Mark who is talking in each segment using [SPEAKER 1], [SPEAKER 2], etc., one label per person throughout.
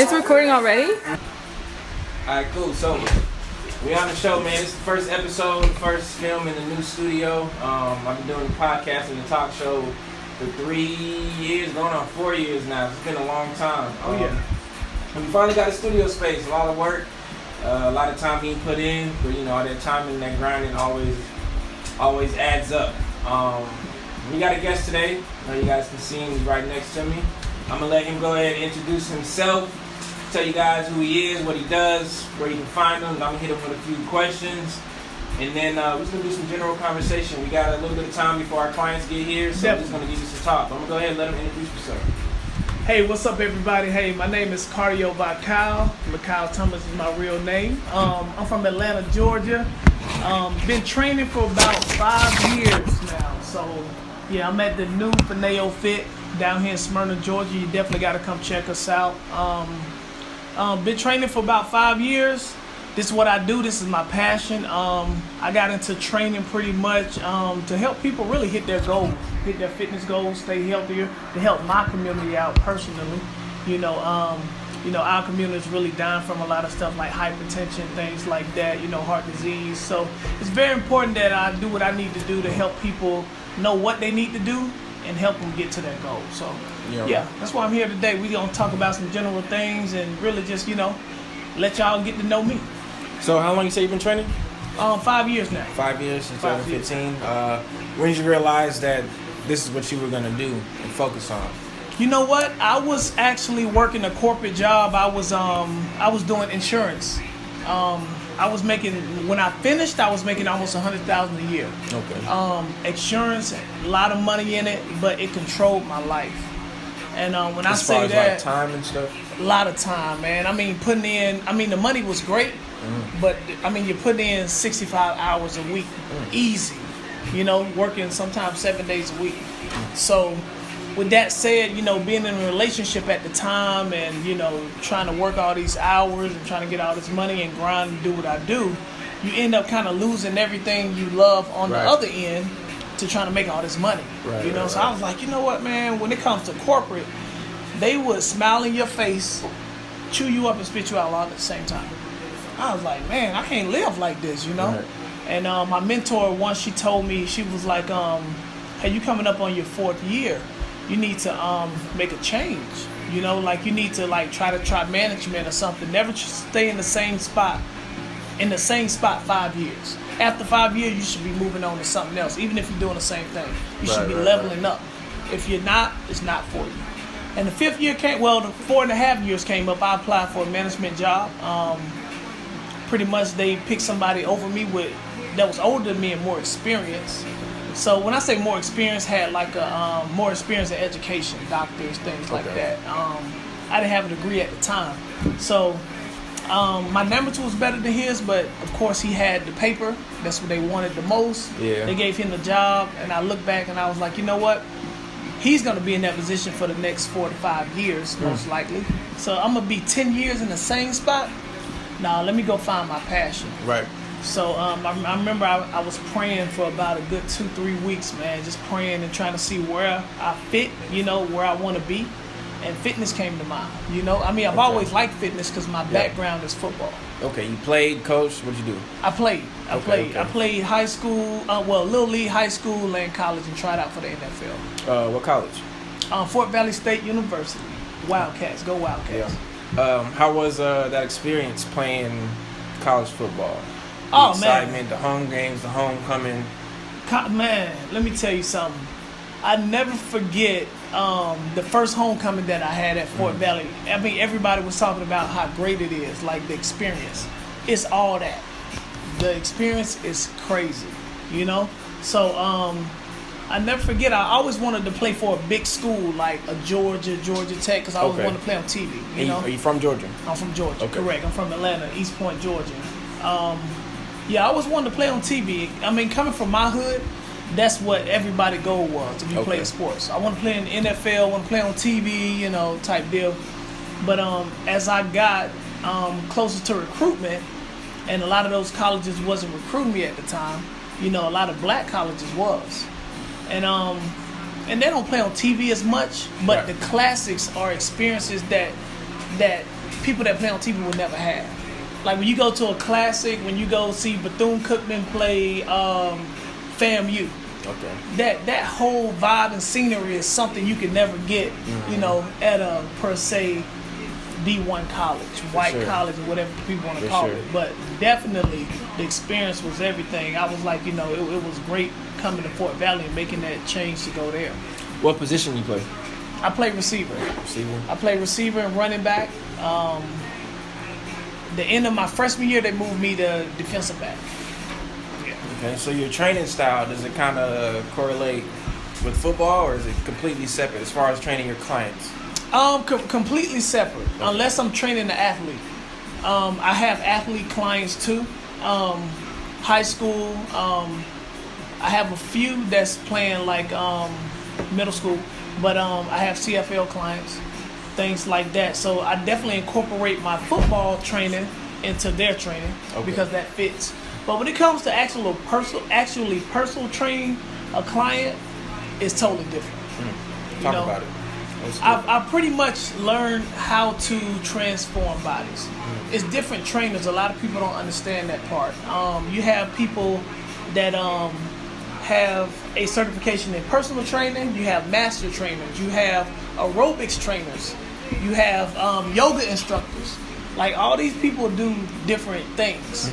[SPEAKER 1] It's recording already?
[SPEAKER 2] Alright, cool. So, we on the show, man. This is the first episode, first film in the new studio. I've been doing the podcast and the talk show for 3 years, going on 4 years now. It's been a long time. And we finally got a studio space. A lot of work, a lot of time being put in, but you know, all that time and that grinding always adds up. We got a guest today. You guys can see him. He's right next to me. I'm gonna let him go ahead and introduce himself, tell you guys who he is, what he does, where you can find him. I'm gonna hit him with a few questions, and then we're just gonna do some general conversation. We got a little bit of time before our clients get here, so I'm just gonna give you some talk. I'm gonna go ahead and let him introduce himself.
[SPEAKER 3] Hey, what's up, everybody? Hey, my name is Cardio by Kyle. Kyle Thomas is my real name. I'm from Atlanta, Georgia. Been training for about 5 years now. So, yeah, I'm at the new Fineo Fit down here in Smyrna, Georgia. You definitely got to come check us out. Been training for about 5 years. This is what I do. This is my passion. I got into training pretty much to help people really hit their goals, hit their fitness goals, stay healthier, to help my community out personally. Our community is really dying from a lot of stuff like hypertension, things like that, heart disease. So it's very important that I do what I need to do to help people know what they need to do and help them get to their goal. So, yeah, that's why I'm here today. We're going to talk about some general things and really just, let y'all get to know me.
[SPEAKER 2] So how long you say you've been training?
[SPEAKER 3] 5 years now.
[SPEAKER 2] 5 years, since 2015. When did you realize that this is what you were going to do and focus on?
[SPEAKER 3] You know what? I was actually working a corporate job. I was doing insurance. When I finished, I was making almost $100,000 a year.
[SPEAKER 2] Okay.
[SPEAKER 3] Insurance, a lot of money in it, but it controlled my life. And when I
[SPEAKER 2] as
[SPEAKER 3] say
[SPEAKER 2] far as
[SPEAKER 3] that,
[SPEAKER 2] like time and stuff.
[SPEAKER 3] a lot of time, man. The money was great, but you're putting in 65 hours a week, easy. Working sometimes 7 days a week. So, with that said, being in a relationship at the time and, trying to work all these hours and trying to get all this money and grind and do what I do, you end up kind of losing everything you love on the other end to trying to make all this money. So I was like, you know what, man, when it comes to corporate, they would smile in your face, chew you up and spit you out all at the same time. I was like, man, I can't live like this, Right. And my mentor, once she told me, she was like, hey, you coming up on your 4th year. You need to make a change, you need to try management or something. Never stay in the same spot 5 years. After 5 years, you should be moving on to something else, even if you're doing the same thing. You should be leveling up. If you're not, it's not for you. And the 5th year the 4.5 years came up. I applied for a management job. Pretty much they picked somebody over me that was older than me and more experience. So when I say more experience, had more experience in education, doctors, things like that. I didn't have a degree at the time. So my number 2 was better than his, but of course he had the paper. That's what they wanted the most.
[SPEAKER 2] Yeah.
[SPEAKER 3] They gave him the job, and I looked back and I was like, you know what? He's going to be in that position for the next 4 to 5 years, most likely. So I'm going to be 10 years in the same spot. Now, let me go find my passion.
[SPEAKER 2] Right.
[SPEAKER 3] So I remember I was praying for about a good 2-3 weeks, man, just praying and trying to see where I fit, where I want to be. And fitness came to mind, I've always liked fitness because my background is football.
[SPEAKER 2] Okay, you played, coached, what'd you do?
[SPEAKER 3] I played. I played high school, Little League, high school, and college, and tried out for the NFL.
[SPEAKER 2] What college?
[SPEAKER 3] Fort Valley State University. Wildcats, go Wildcats.
[SPEAKER 2] Yeah. How was that experience playing college football?
[SPEAKER 3] The
[SPEAKER 2] excitement, the home games, the homecoming.
[SPEAKER 3] Man, let me tell you something. I never forget the first homecoming that I had at Fort Valley. Everybody was talking about how great it is, like the experience. It's all that. The experience is crazy, So I never forget, I always wanted to play for a big school like a Georgia Tech, because I always wanted to play on TV,
[SPEAKER 2] Are you from Georgia?
[SPEAKER 3] I'm from Georgia,
[SPEAKER 2] okay.
[SPEAKER 3] Correct. I'm from Atlanta, East Point, Georgia. I always wanted to play on TV. Coming from my hood, that's what everybody goal was if you play sports. I want to play in the NFL, I want to play on TV, type deal. But as I got closer to recruitment, and a lot of those colleges wasn't recruiting me at the time, a lot of black colleges was. And they don't play on TV as much, but the classics are experiences that that people that play on TV will never have. Like when you go to a classic, when you go see Bethune-Cookman play FAMU, that whole vibe and scenery is something you can never get, you know, at a per se D1 college, white college, or whatever people want to call it. But definitely the experience was everything. I was like, you know, it was great coming to Fort Valley and making that change to go there.
[SPEAKER 2] What position you play?
[SPEAKER 3] I play receiver. I play receiver and running back. The end of my freshman year, they moved me to defensive back. Yeah.
[SPEAKER 2] Okay, so your training style, does it kind of correlate with football, or is it completely separate as far as training your clients?
[SPEAKER 3] Completely separate, unless I'm training the athlete. I have athlete clients too. High school, I have a few that's playing like middle school, but I have CFL clients, things like that. So I definitely incorporate my football training into their training because that fits. But when it comes to actually personal training a client, it's totally different.
[SPEAKER 2] Talk about it.
[SPEAKER 3] I pretty much learned how to transform bodies. It's different trainers. A lot of people don't understand that part. You have people that have a certification in personal training. You have master trainers. You have aerobics trainers. You have yoga instructors. Like all these people do different things.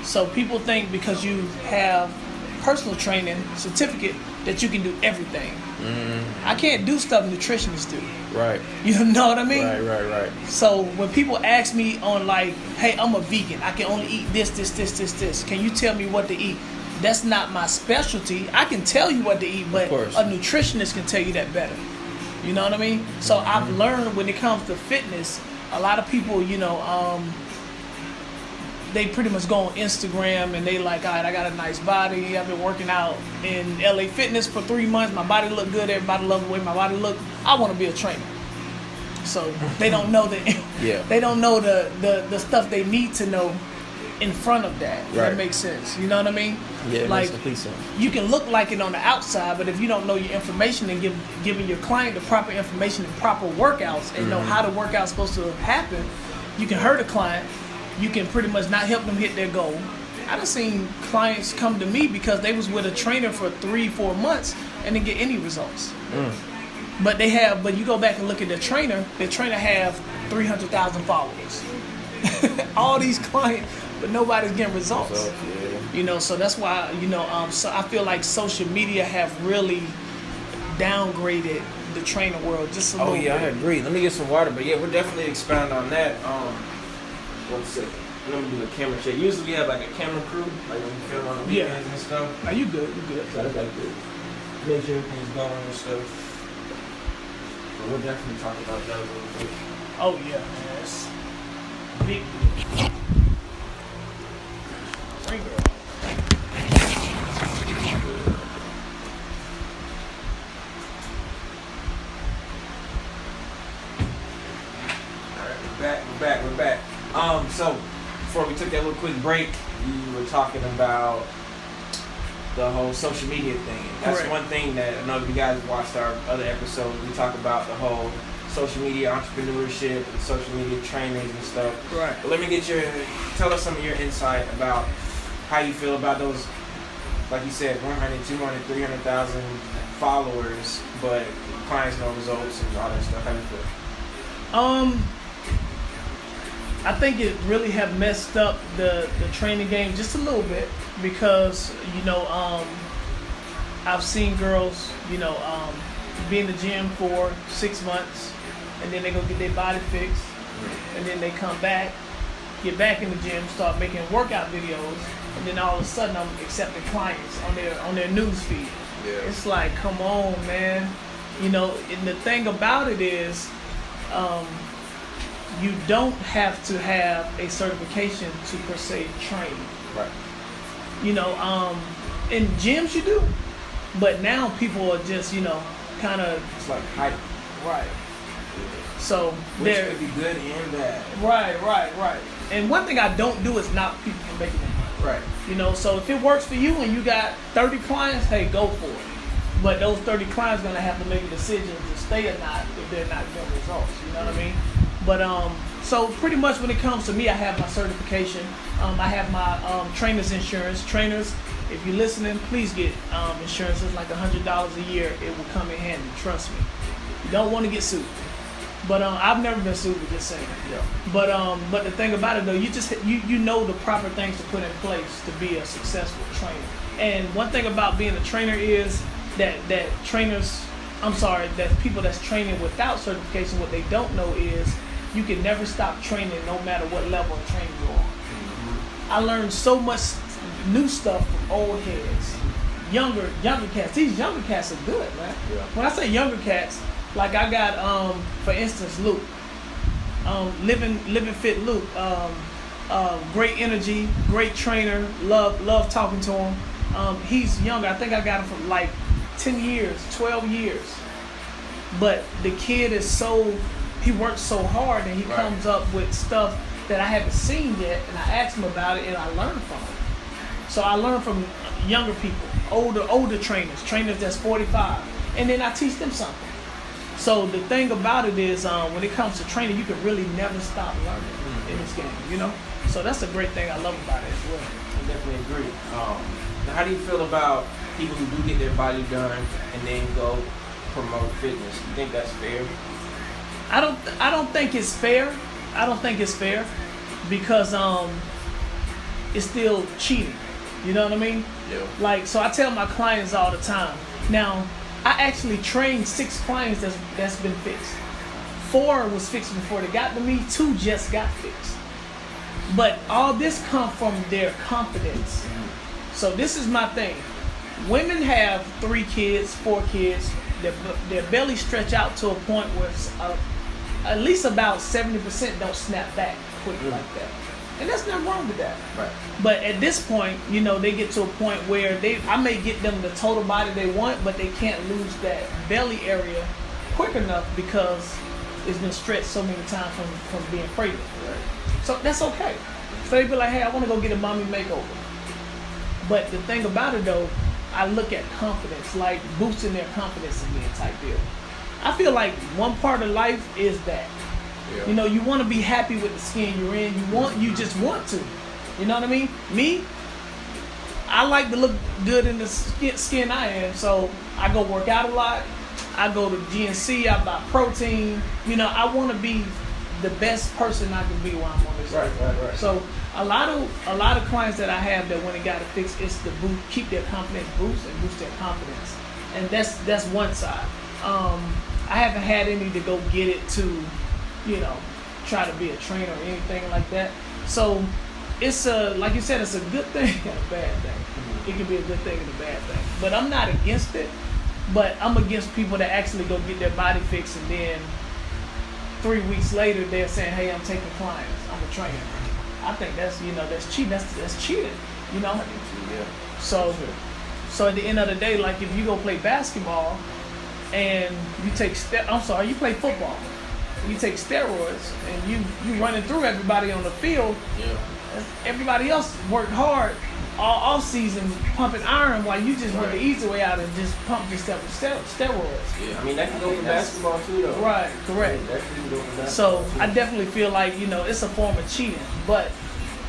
[SPEAKER 3] So people think because you have personal training certificate that you can do everything. I can't do stuff nutritionists do.
[SPEAKER 2] Right.
[SPEAKER 3] You know what I mean?
[SPEAKER 2] Right.
[SPEAKER 3] So when people ask me on like, hey, I'm a vegan, I can only eat this. Can you tell me what to eat? That's not my specialty. I can tell you what to eat, but a nutritionist can tell you that better. You know what I mean? So I've learned when it comes to fitness, a lot of people, you know, they pretty much go on Instagram and they like, all right, I got a nice body. I've been working out in LA Fitness for 3 months. My body look good. Everybody love the way my body look. I want to be a trainer. So they don't know they don't know the stuff they need to know in front of that. Right. That makes sense. You know what I mean?
[SPEAKER 2] Yeah, it
[SPEAKER 3] like,
[SPEAKER 2] makes complete sense.
[SPEAKER 3] You can look like it on the outside, but if you don't know your information and giving your client the proper information and proper workouts and know how the workout's supposed to happen, you can hurt a client. You can pretty much not help them hit their goal. I done seen clients come to me because they was with a trainer for 3-4 months and didn't get any results. But you go back and look at the trainer have 300,000 followers. All these clients, but nobody's getting results. You know, so that's why, you know, so I feel like social media have really downgraded the trainer world just a little bit.
[SPEAKER 2] I agree. Let me get some water, but yeah, we'll definitely expound on that. 1 second. Let me do a camera check. Usually we have like a camera crew, like when we film on the weekends and stuff.
[SPEAKER 3] Are you good? You good?
[SPEAKER 2] So that's like good. Make sure everything's going and stuff. But we'll definitely talk about that a little bit.
[SPEAKER 3] Oh yeah, man. It's big. Ring girl.
[SPEAKER 2] Alright, we're back. So before we took that little quick break, you were talking about the whole social media thing. That's one thing that I know if you guys watched our other episodes, we talk about the whole social media entrepreneurship and social media trainings and stuff.
[SPEAKER 3] Right.
[SPEAKER 2] But let me tell us some of your insight about how you feel about those, like you said, 100, 200, 300,000 followers, but clients no results and all that stuff. How do you feel?
[SPEAKER 3] I think it really have messed up the training game just a little bit because, you know, I've seen girls, you know, be in the gym for 6 months and then they go get their body fixed and then they come back, get back in the gym, start making workout videos, and then all of a sudden I'm accepting clients on their news feed. Yeah. It's like, come on, man. You know, and the thing about it is, you don't have to have a certification to per se train.
[SPEAKER 2] Right.
[SPEAKER 3] You know, in gyms you do, but now people are just, you know, kind of.
[SPEAKER 2] It's like hype.
[SPEAKER 3] Right. So
[SPEAKER 2] which could be good and bad.
[SPEAKER 3] Right. And one thing I don't do is knock people from making money.
[SPEAKER 2] Right.
[SPEAKER 3] You know, so if it works for you and you got 30 clients, hey, go for it. But those 30 clients gonna have to make a decision to stay or not if they're not getting results. You know what I mean? But so pretty much when it comes to me, I have my certification. I have my trainer's insurance. Trainers, if you're listening, please get insurance. It's like $100 a year. It will come in handy. Trust me. You don't want to get sued. But I've never been sued, but just saying.
[SPEAKER 2] Yeah.
[SPEAKER 3] But the thing about it though, you know the proper things to put in place to be a successful trainer. And one thing about being a trainer is that people that's training without certification, what they don't know is you can never stop training no matter what level of training you're on. Mm-hmm. I learned so much new stuff from old heads, younger cats. These younger cats are good, man. Yeah. When I say younger cats, like I got, for instance, Luke, living fit Luke, great energy, great trainer, love talking to him. He's younger. I think I got him for like 10 years, 12 years. But the kid he works so hard and he comes up with stuff that I haven't seen yet, and I ask him about it and I learn from him. So I learn from younger people, older trainers that's 45, and then I teach them something. So the thing about it is, when it comes to training, you can really never stop learning in this game, you know? So that's a great thing I love about it as well.
[SPEAKER 2] I definitely agree. Now how do you feel about people who do get their body done and then go promote fitness? You think that's fair?
[SPEAKER 3] I don't think it's fair. I don't think it's fair because it's still cheating. You know what I mean?
[SPEAKER 2] Yeah.
[SPEAKER 3] Like, so I tell my clients all the time. Now, I actually trained 6 clients that's been fixed. 4 was fixed before they got to me. 2 just got fixed. But all this comes from their confidence. So this is my thing. Women have 3 kids, 4 kids. Their belly stretch out to a point where at least about 70% don't snap back quickly like that. And there's nothing wrong with that.
[SPEAKER 2] Right.
[SPEAKER 3] But at this point, you know, they get to a point where I may get them the total body they want, but they can't lose that belly area quick enough because it's been stretched so many times from being pregnant. Right. So that's okay. So they be like, hey, I want to go get a mommy makeover. But the thing about it though, I look at confidence, like boosting their confidence again type deal. I feel like one part of life is that. Yeah. You know, you want to be happy with the skin you're in. You just want to. You know what I mean? Me, I like to look good in the skin I am. So I go work out a lot. I go to GNC. I buy protein. You know, I want to be the best person I can be while I'm on this earth.
[SPEAKER 2] Right.
[SPEAKER 3] So a lot of clients that I have that when they got it fixed, it's to keep their confidence boost their confidence, and that's one side. I haven't had any to go get it to, you know, try to be a trainer or anything like that. So it's like you said, it's a good thing and a bad thing. Mm-hmm. It can be a good thing and a bad thing. But I'm not against it. But I'm against people that actually go get their body fixed and then 3 weeks later they're saying, hey, I'm taking clients. I'm a trainer. I think that's cheating. That's cheating. You know?
[SPEAKER 2] Yeah.
[SPEAKER 3] So at the end of the day, like if you go play basketball and you you play football. You take steroids and you running through everybody on the field.
[SPEAKER 2] Yeah.
[SPEAKER 3] Everybody else worked hard all off season pumping iron while you just went the easy way out and just pumped yourself with steroids.
[SPEAKER 2] Yeah, I mean that can go for basketball too though.
[SPEAKER 3] Right, correct.
[SPEAKER 2] Yeah, that can go for basketball
[SPEAKER 3] so
[SPEAKER 2] too.
[SPEAKER 3] I definitely feel like, you know, it's a form of cheating. But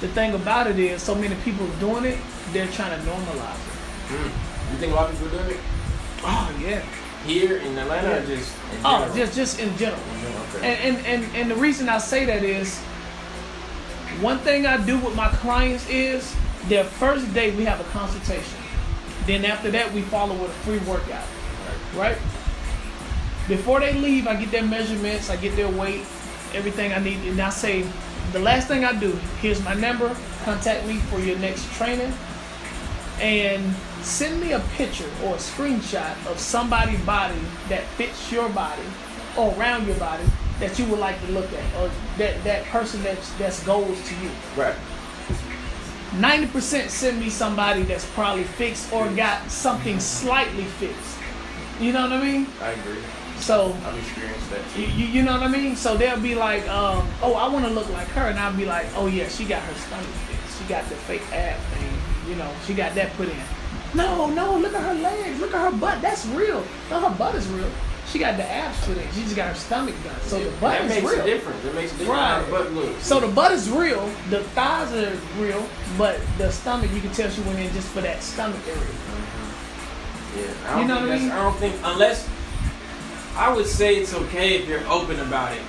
[SPEAKER 3] the thing about it is so many people doing it, they're trying to normalize it.
[SPEAKER 2] You think a lot of people doing it?
[SPEAKER 3] Oh yeah.
[SPEAKER 2] Here in Atlanta or just in general?
[SPEAKER 3] Just in general.
[SPEAKER 2] Okay.
[SPEAKER 3] And the reason I say that is one thing I do with my clients is their first day we have a consultation. Then after that we follow with a free workout. Right? Before they leave, I get their measurements, I get their weight, everything I need, and I say the last thing I do, here's my number, contact me for your next training, and send me a picture or a screenshot of somebody's body that fits your body or around your body that you would like to look at, or that person that's goals to you.
[SPEAKER 2] Right.
[SPEAKER 3] 90% send me somebody that's probably fixed or got something slightly fixed. You know what I mean?
[SPEAKER 2] I agree.
[SPEAKER 3] So
[SPEAKER 2] I've experienced that too.
[SPEAKER 3] You know what I mean? So they'll be like, oh, I want to look like her, and I'll be like, oh yeah, she got her stomach fixed. She got the fake ab thing. You know, she got that put in. No, look at her legs. Look at her butt. That's real. No, her butt is real. She got the abs put in. She just got her stomach done. So the butt
[SPEAKER 2] that
[SPEAKER 3] is
[SPEAKER 2] makes
[SPEAKER 3] real.
[SPEAKER 2] a difference. That makes a difference.
[SPEAKER 3] Right.
[SPEAKER 2] How the butt looks.
[SPEAKER 3] So the butt is real. The thighs are real, but the stomach, you can tell she went in just for that stomach area.
[SPEAKER 2] Yeah,
[SPEAKER 3] You know what I mean?
[SPEAKER 2] I don't think, unless, I would say it's okay if you're open about it.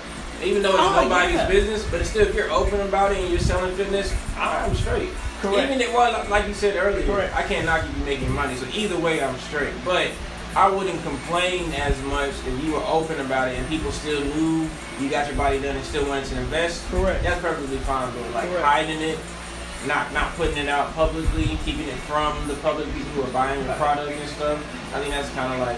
[SPEAKER 2] Even though it's nobody's business, but it's still, if you're open about it and you're selling fitness, I'm straight.
[SPEAKER 3] Correct.
[SPEAKER 2] Even if, well, like you said earlier,
[SPEAKER 3] Correct.
[SPEAKER 2] I can't knock you making money, so either way, I'm straight. But I wouldn't complain as much if you were open about it and people still knew you got your body done and still wanted to invest.
[SPEAKER 3] Correct.
[SPEAKER 2] That's perfectly fine, but like
[SPEAKER 3] Correct.
[SPEAKER 2] hiding it, not putting it out publicly, keeping it from the public, people who are buying the product and stuff. I think that's kind of like.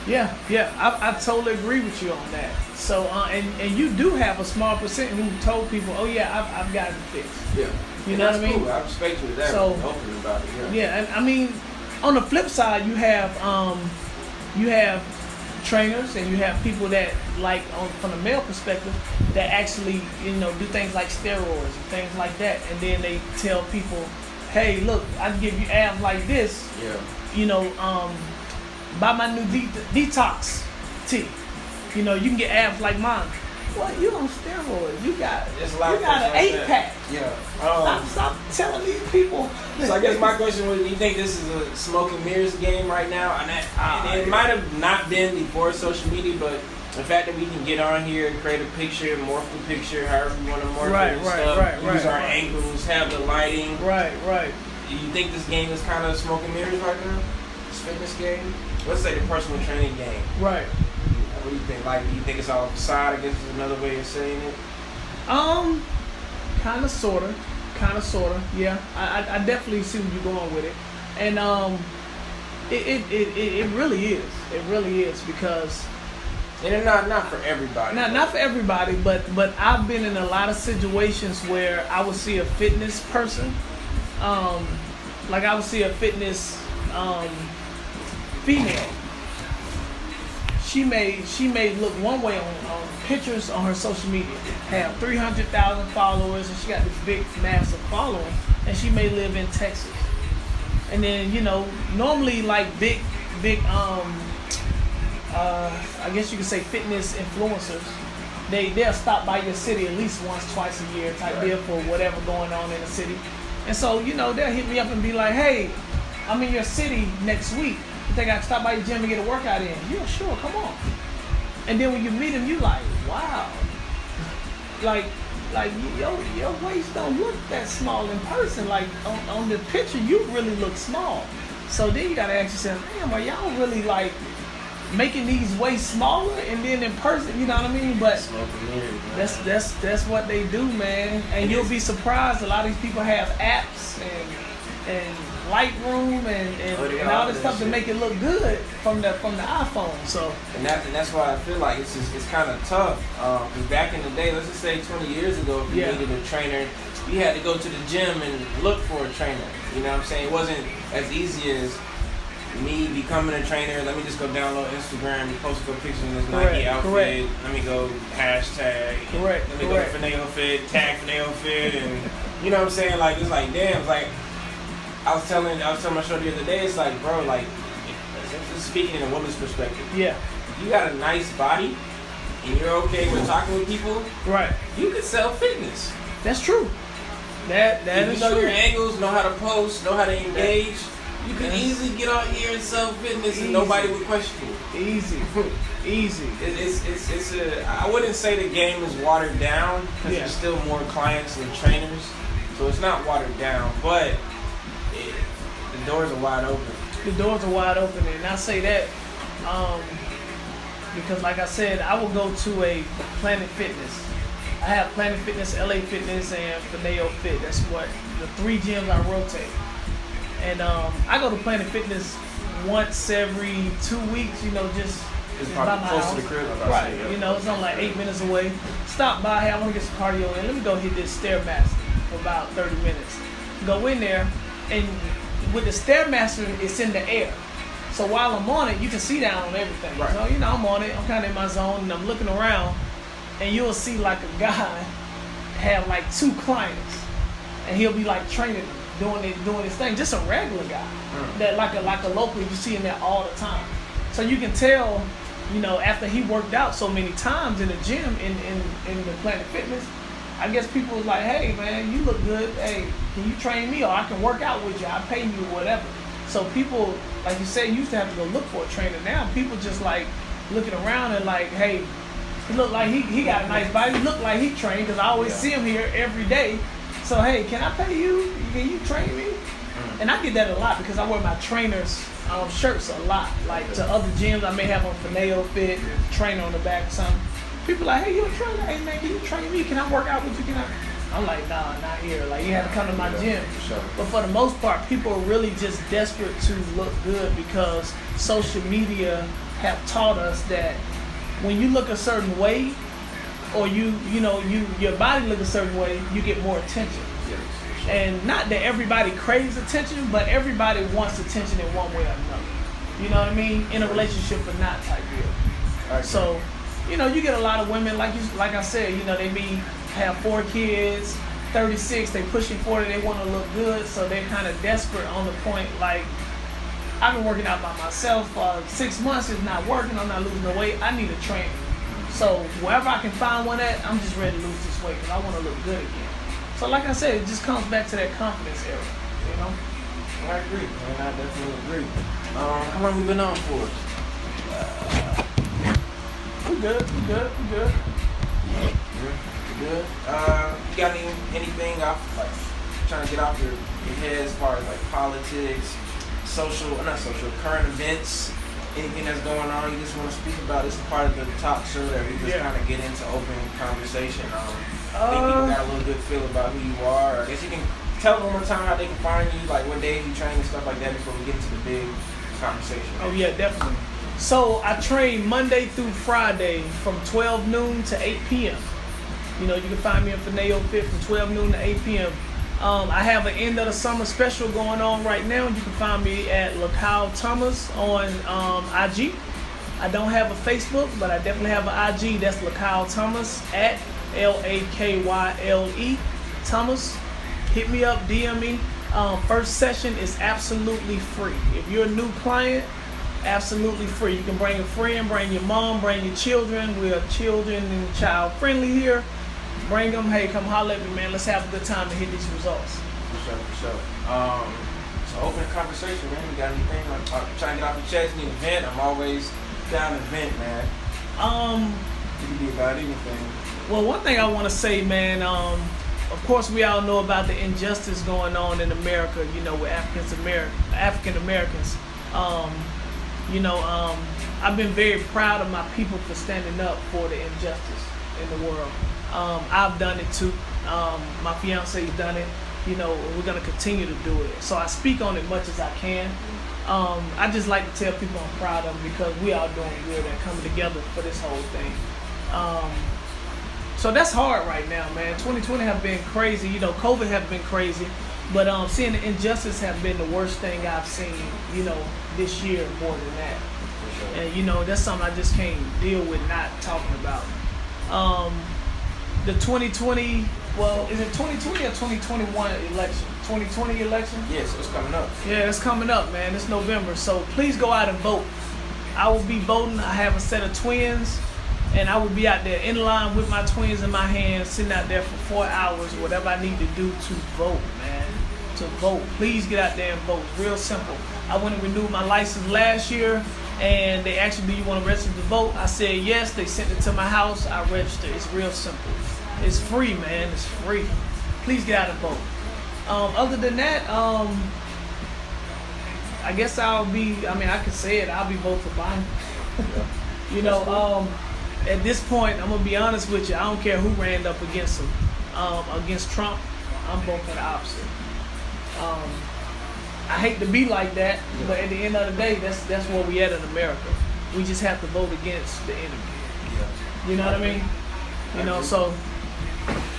[SPEAKER 3] Yeah, I totally agree with you on that. So, and you do have a small percent who told people, oh yeah, I've got it fixed.
[SPEAKER 2] Yeah.
[SPEAKER 3] You know what I mean?
[SPEAKER 2] Cool. I respect you with that.
[SPEAKER 3] So,
[SPEAKER 2] open about it.
[SPEAKER 3] Yeah, and I mean, on the flip side, you have trainers and you have people that like from the male perspective that actually do things like steroids and things like that, and then they tell people, hey, look, I can give you abs like this.
[SPEAKER 2] Yeah.
[SPEAKER 3] Buy my new detox tea. You can get abs like mine. Well, you on steroids. You got an 8-pack.
[SPEAKER 2] Yeah.
[SPEAKER 3] Stop telling these people.
[SPEAKER 2] So I guess my question was, do you think this is a smoke and mirrors game right now? And it might have not been before social media, but the fact that we can get on here and create a picture, morph the picture, however we want to morph it and stuff, use our angles, have the lighting.
[SPEAKER 3] Right.
[SPEAKER 2] Do you think this game is kind of smoke and mirrors right now? This fitness game? Let's say the personal training game.
[SPEAKER 3] Right.
[SPEAKER 2] What do you think? Like, do you think it's all facade? I guess is another way of saying it.
[SPEAKER 3] Kind of, sorta. Yeah, I definitely see where you're going with it, and it really is. It really is because.
[SPEAKER 2] And it's not for everybody.
[SPEAKER 3] Not for everybody, but I've been in a lot of situations where I would see a fitness person, like I would see a fitness female. She may look one way on pictures on her social media, have 300,000 followers, and she got this big, massive following, and she may live in Texas. And then, normally like big, I guess you could say fitness influencers, they'll stop by your city at least once, twice a year type deal for whatever going on in the city. And so, they'll hit me up and be like, hey, I'm in your city next week. You think I can stop by your gym and get a workout in? Yeah, sure, come on. And then when you meet him, you like, wow. Like your waist don't look that small in person. Like on the picture, you really look small. So then you gotta ask yourself, damn, are y'all really like making these waists smaller? And then in person, you know what I mean? But that's what they do, man. And you'll be surprised. A lot of these people have apps and Lightroom and all this stuff to make it look good from the iPhone. So
[SPEAKER 2] and that's why I feel like it's kind of tough. Because back in the day, let's just say 20 years ago, if you needed a trainer, you had to go to the gym and look for a trainer. You know what I'm saying? It wasn't as easy as me becoming a trainer. Let me just go download Instagram, post a couple pictures in this Nike outfit. Let me go hashtag.
[SPEAKER 3] Correct.
[SPEAKER 2] Let me go to Fineo Fit, tag Fineo Fit, and you know what I'm saying? Like it's like damn, it's like. I was telling my show the other day, it's like, bro, like, speaking in a woman's perspective.
[SPEAKER 3] Yeah.
[SPEAKER 2] If you got a nice body and you're okay with talking with people,
[SPEAKER 3] right?
[SPEAKER 2] You can sell fitness.
[SPEAKER 3] That's true. That is
[SPEAKER 2] know
[SPEAKER 3] true.
[SPEAKER 2] Your angles, know how to post, know how to engage. You can easily get out here and sell fitness and nobody would question you.
[SPEAKER 3] Easy.
[SPEAKER 2] It's I wouldn't say the game is watered down because there's still more clients and trainers, so it's not watered down, but. The doors are wide open.
[SPEAKER 3] The doors are wide open, and I say that because, like I said, I will go to a Planet Fitness. I have Planet Fitness, LA Fitness, and Fineo Fit. That's what the 3 gyms I rotate. And I go to Planet Fitness once every 2 weeks. Just
[SPEAKER 2] it's
[SPEAKER 3] by my
[SPEAKER 2] close
[SPEAKER 3] house.
[SPEAKER 2] To the crib,
[SPEAKER 3] right? It's only like 8 minutes away. Stop by. Hey, I want to get some cardio in. Let me go hit this Stairmaster for about 30 minutes. Go in there. And with the Stairmaster, it's in the air. So while I'm on it, you can see down on everything.
[SPEAKER 2] Right.
[SPEAKER 3] So, I'm on it. I'm kind of in my zone, and I'm looking around, and you'll see like a guy have like 2 clients, and he'll be like training them, doing his thing. Just a regular guy that like a local you see him there all the time. So you can tell you know, after he worked out so many times in the gym in the Planet Fitness, I guess people was like, hey man, you look good. Hey, can you train me, or I can work out with you? I pay you whatever. So people, like you said, used to have to go look for a trainer. Now people just like looking around and like, hey, he look like he got a nice body. He look like he trained, because I always see him here every day. So hey, can I pay you? Can you train me? And I get that a lot because I wear my trainers shirts a lot. Like to other gyms, I may have on Fineo Fit, trainer on the back or something. People like, hey, you a trainer? Hey man, can you train me? Can I work out with you? I'm like, nah, not here. Like, you have to come to my gym.
[SPEAKER 2] Sure.
[SPEAKER 3] But for the most part, people are really just desperate to look good because social media have taught us that when you look a certain way, or your body look a certain way, you get more attention.
[SPEAKER 2] Yeah.
[SPEAKER 3] And not that everybody craves attention, but everybody wants attention in one way or another. You know what I mean? In a relationship or not type deal.
[SPEAKER 2] Okay.
[SPEAKER 3] So, you know, you get a lot of women, like I said, you know, they have 4 kids, 36, they pushing 40, they want to look good, so they're kind of desperate on the point, like, I've been working out by myself for 6 months, it's not working, I'm not losing the weight, I need a trainer. So wherever I can find one at, I'm just ready to lose this weight because I want to look good again. So like I said, it just comes back to that confidence area, you know?
[SPEAKER 2] I agree, man. I definitely agree. How long we been on for?
[SPEAKER 3] We good.
[SPEAKER 2] Good. You got anything off, like, trying to get off your head as far as like politics, current events, anything that's going on you just want to speak about? This is part of the talk show that we just kind of get into open conversation. I think people got a little good feel about who you are. I guess you can tell them one more time how they can find you, like what days you train and stuff like that before we get into the big conversation.
[SPEAKER 3] Oh yeah, definitely. So I train Monday through Friday from 12 noon to 8 p.m. You know, you can find me in Fineo Fit from 12 noon to 8 p.m. I have an end of the summer special going on right now. You can find me at Lakyl Thomas on IG. I don't have a Facebook, but I definitely have an IG. That's Lakyl Thomas at LAKYLE Thomas. Hit me up, DM me. First session is absolutely free. If you're a new client, absolutely free. You can bring a friend, bring your mom, bring your children. We're children and child friendly here. Bring them, hey, come holler at me, man. Let's have a good time to hit these results.
[SPEAKER 2] For sure. So open conversation, man. You got anything? Like, trying to get off your chest, need a vent. I'm always down to vent, man. You can be about anything.
[SPEAKER 3] Well, one thing I want to say, man, of course we all know about the injustice going on in America, you know, with African Americans. I've been very proud of my people for standing up for the injustice in the world. I've done it too. My fiance's done it. You know, we're gonna continue to do it. So I speak on it much as I can. I just like to tell people I'm proud of them because we all doing good and coming together for this whole thing. So that's hard right now, man. 2020 have been crazy. You know, COVID have been crazy. But seeing the injustice have been the worst thing I've seen, you know, this year more than that. Sure. And, you know, that's something I just can't deal with not talking about. The 2020, well, is it 2020 or 2021 election? 2020 election?
[SPEAKER 2] Yes, it's coming up.
[SPEAKER 3] Yeah, it's coming up, man. It's November. So please go out and vote. I will be voting. I have a set of twins. And I would be out there in line with my twins in my hands, sitting out there for 4 hours, whatever I need to do to vote, man. To vote. Please get out there and vote. It's real simple. I went and renewed my license last year, and they asked me, do you want to register to vote? I said yes. They sent it to my house. I registered. It's real simple. It's free, man. It's free. Please get out and vote. Other than that, I guess I can say it. I'll be voting for Biden. You know, at this point, I'm gonna be honest with you. I don't care who ran up against him. Against Trump, I'm voting for the opposite. I hate to be like that, but at the end of the day, that's where we at in America. We just have to vote against the enemy. You know what I mean? You know, so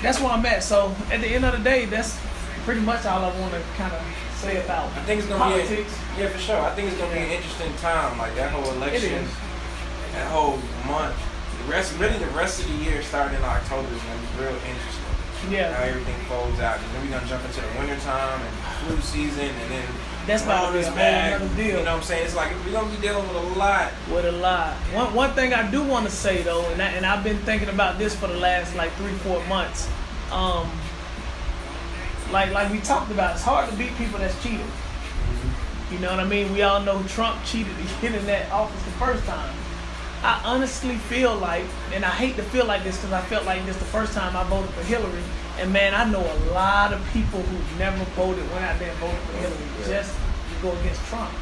[SPEAKER 3] that's where I'm at. So at the end of the day, that's pretty much all I want to kind of say about
[SPEAKER 2] I think it's gonna
[SPEAKER 3] politics.
[SPEAKER 2] Yeah, for sure. I think it's gonna be an interesting time, like that whole election, that whole month. The rest of the year, starting in October, is gonna be real interesting.
[SPEAKER 3] Yeah.
[SPEAKER 2] How everything folds out. And then we're gonna jump into the wintertime and flu season, and then
[SPEAKER 3] That's about to be a whole
[SPEAKER 2] back.
[SPEAKER 3] other deal.
[SPEAKER 2] You know what I'm saying? It's like we're gonna be dealing with a lot.
[SPEAKER 3] With a lot. One thing I do want to say though, and I've been thinking about this for the last like 3-4 months. Like we talked about, it's hard to beat people that's cheated. You know what I mean? We all know Trump cheated to get in that office the first time. I honestly feel like, and I hate to feel like this because I felt like this the first time I voted for Hillary, and man, I know a lot of people who never voted, went out there and voted for Hillary just to go against Trump.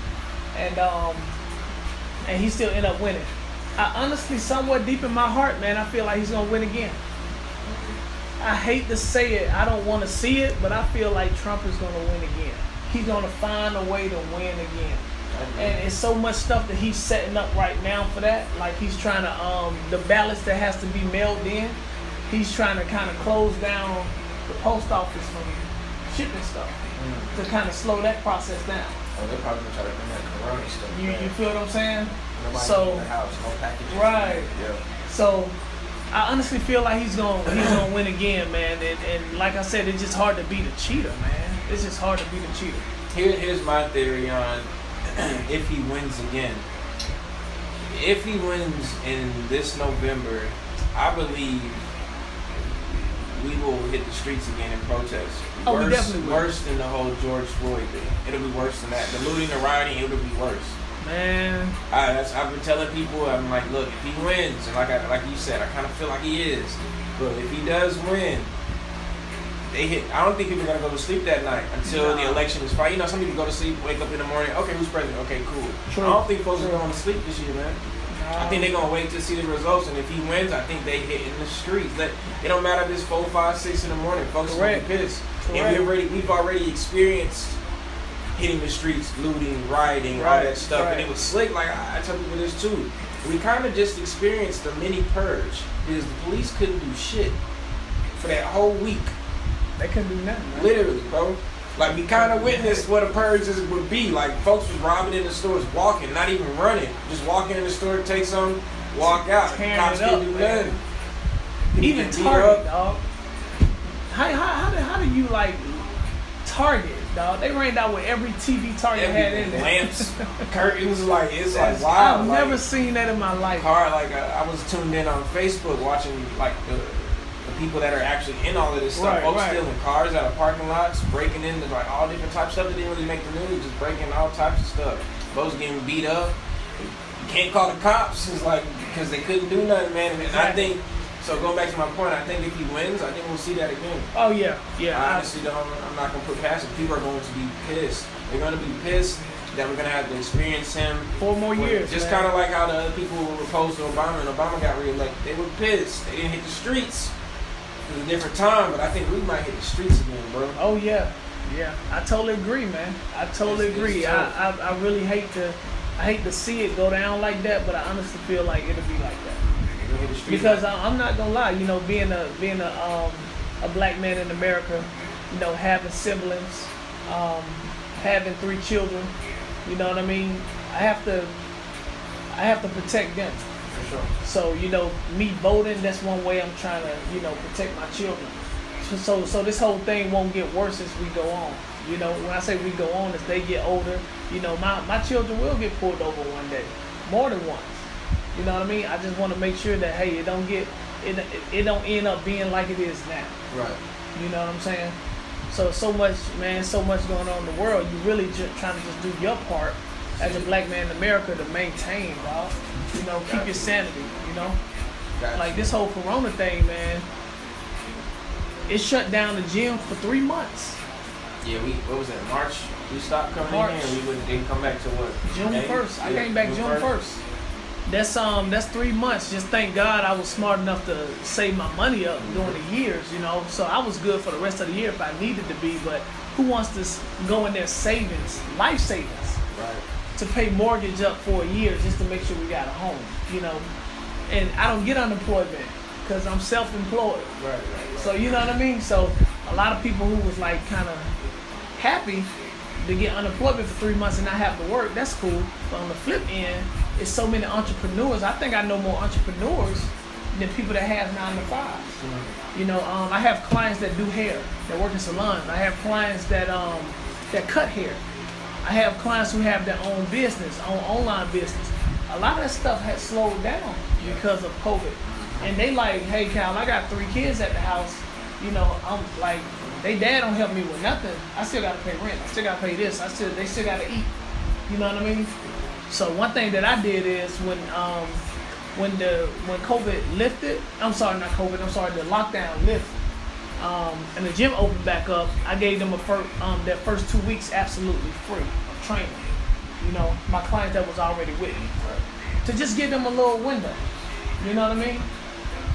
[SPEAKER 3] And he still ended up winning. I honestly, somewhere deep in my heart, man, I feel like he's gonna win again. I hate to say it, I don't want to see it, but I feel like Trump is gonna win again. He's gonna find a way to win again. And it's so much stuff that he's setting up right now for that. Like he's trying to, the ballots that has to be mailed in, he's trying to kind of close down the post office from shipping stuff to kind of slow that process down.
[SPEAKER 2] Oh, they're probably gonna try to bring that corona stuff.
[SPEAKER 3] You feel what I'm saying?
[SPEAKER 2] Nobody in the house, no packages.
[SPEAKER 3] Right.
[SPEAKER 2] Yeah.
[SPEAKER 3] So I honestly feel like he's gonna win again, man. And like I said, it's just hard to beat a cheater, man. It's just hard to beat a cheater.
[SPEAKER 2] Here's my theory on if he wins again. If he wins in this November, I believe we will hit the streets again in protest.
[SPEAKER 3] Oh, we definitely will.
[SPEAKER 2] Worse than the whole George Floyd thing. It'll be worse than that. The looting, the rioting, it'll be worse.
[SPEAKER 3] Man.
[SPEAKER 2] I've been telling people, I'm like, look, if he wins, and like you said, I kind of feel like he is. But if he does win, I don't think people are going to go to sleep that night until the election is fight. You know, some people go to sleep, wake up in the morning, okay, who's president? Okay, cool.
[SPEAKER 3] True.
[SPEAKER 2] I don't think folks are going to sleep this year, man. I think they're going to wait to see the results, and if he wins, I think they hit in the streets. It don't matter if it's 4, 5, 6 in the morning. Folks are going to be pissed. And we've already experienced hitting the streets, looting, rioting, all that stuff. And it was slick. Like, I tell people this too. We kind of just experienced a mini purge because the police couldn't do shit for that whole week.
[SPEAKER 3] They couldn't do nothing, man.
[SPEAKER 2] Literally, bro. Like, we kind of witnessed what a purge would be. Like, folks was robbing in the stores, walking, not even running. Just walking in the store, take some, walk out. Cops couldn't do nothing.
[SPEAKER 3] Even Target, dog. How do you, like, Target, dog? They ran out with every TV Target had in there.
[SPEAKER 2] Lamps, curtains, like, it's like, wow.
[SPEAKER 3] I've never seen that in my life.
[SPEAKER 2] I was tuned in on Facebook watching, like, the people that are actually in all of this stuff. Folks stealing cars out of parking lots, breaking into like all different types of stuff that didn't really make the news, just breaking all types of stuff. Folks getting beat up. You can't call the cops. It's like because they couldn't do nothing, man. And I think so. Going back to my point, I think if he wins, I think we'll see that again.
[SPEAKER 3] Oh yeah.
[SPEAKER 2] I honestly don't. I'm not gonna put past it. People are going to be pissed. They're going to be pissed that we're gonna have to experience him
[SPEAKER 3] 4 more years.
[SPEAKER 2] Just kind of like how the other people were opposed to Obama and Obama got reelected. They were pissed. They didn't hit the streets. It was a different time, but I think we might hit the streets again, bro.
[SPEAKER 3] Oh yeah, I totally agree, man. I totally agree. I really hate to see it go down like that, but I honestly feel like it'll be like that. Because I'm not gonna lie, you know, being a black man in America, you know, having siblings, having 3 children, you know what I mean. I have to protect them.
[SPEAKER 2] For sure.
[SPEAKER 3] So, you know, me voting, that's one way I'm trying to, you know, protect my children. So this whole thing won't get worse as we go on. You know, when I say we go on, as they get older, you know, my children will get pulled over one day, more than once. You know what I mean? I just want to make sure that, hey, it don't end up being like it is now.
[SPEAKER 2] Right.
[SPEAKER 3] You know what I'm saying? So much going on in the world. You really just trying to just do your part as a black man in America to maintain, dog. You know, keep your sanity, you know? Like this whole corona thing, man, it shut down the gym for 3 months.
[SPEAKER 2] Yeah, what was it, March? We stopped coming in here and we didn't come back to what?
[SPEAKER 3] June 1st. I came back June 1st. That's 3 months. Just thank God I was smart enough to save my money up during the years, you know? So I was good for the rest of the year if I needed to be, but who wants to go in their savings, life savings?
[SPEAKER 2] Right.
[SPEAKER 3] To pay mortgage up for a year just to make sure we got a home, you know. And I don't get unemployment because I'm self-employed.
[SPEAKER 2] Right.
[SPEAKER 3] So you know what I mean? So a lot of people who was like kind of happy to get unemployment for 3 months and not have to work, that's cool. But on the flip end, it's so many entrepreneurs. I think I know more entrepreneurs than people that have 9 to 5s. You know, I have clients that do hair, that work in salons. I have clients that cut hair. I have clients who have their own business, own online business. A lot of that stuff has slowed down because of COVID. And they like, hey Cal, I got 3 kids at the house. You know, I'm like, they dad don't help me with nothing. I still gotta pay rent. I still gotta pay this. They still gotta eat. You know what I mean? So one thing that I did is when COVID lifted, the lockdown lifted, and the gym opened back up, I gave them that first 2 weeks absolutely free of training. You know, my client that was already with me, to just give them a little window. You know what I mean?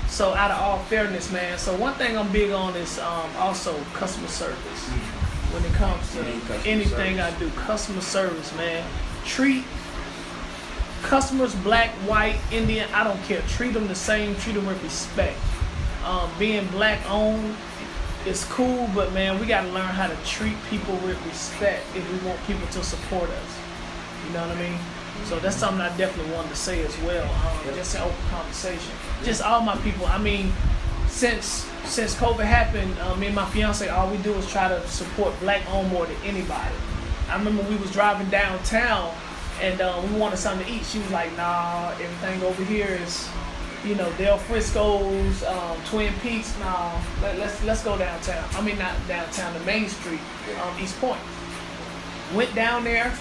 [SPEAKER 3] So out of all fairness, man. So one thing I'm big on is also customer service. When it comes to anything I do, customer service, man. Treat customers, black, white, Indian, I don't care. Treat them the same. Treat them with respect. Being black owned is cool, but man, we got to learn how to treat people with respect if we want people to support us. You know what I mean? So that's something I definitely wanted to say as well. Just an open conversation. Just all my people. I mean, since COVID happened, me and my fiance, all we do is try to support black owned more than anybody. I remember we was driving downtown and we wanted something to eat. She was like, nah, everything over here is, you know, Del Frisco's, Twin Peaks. Nah, let's go downtown. I mean, not downtown, the Main Street, East Point. Went down there.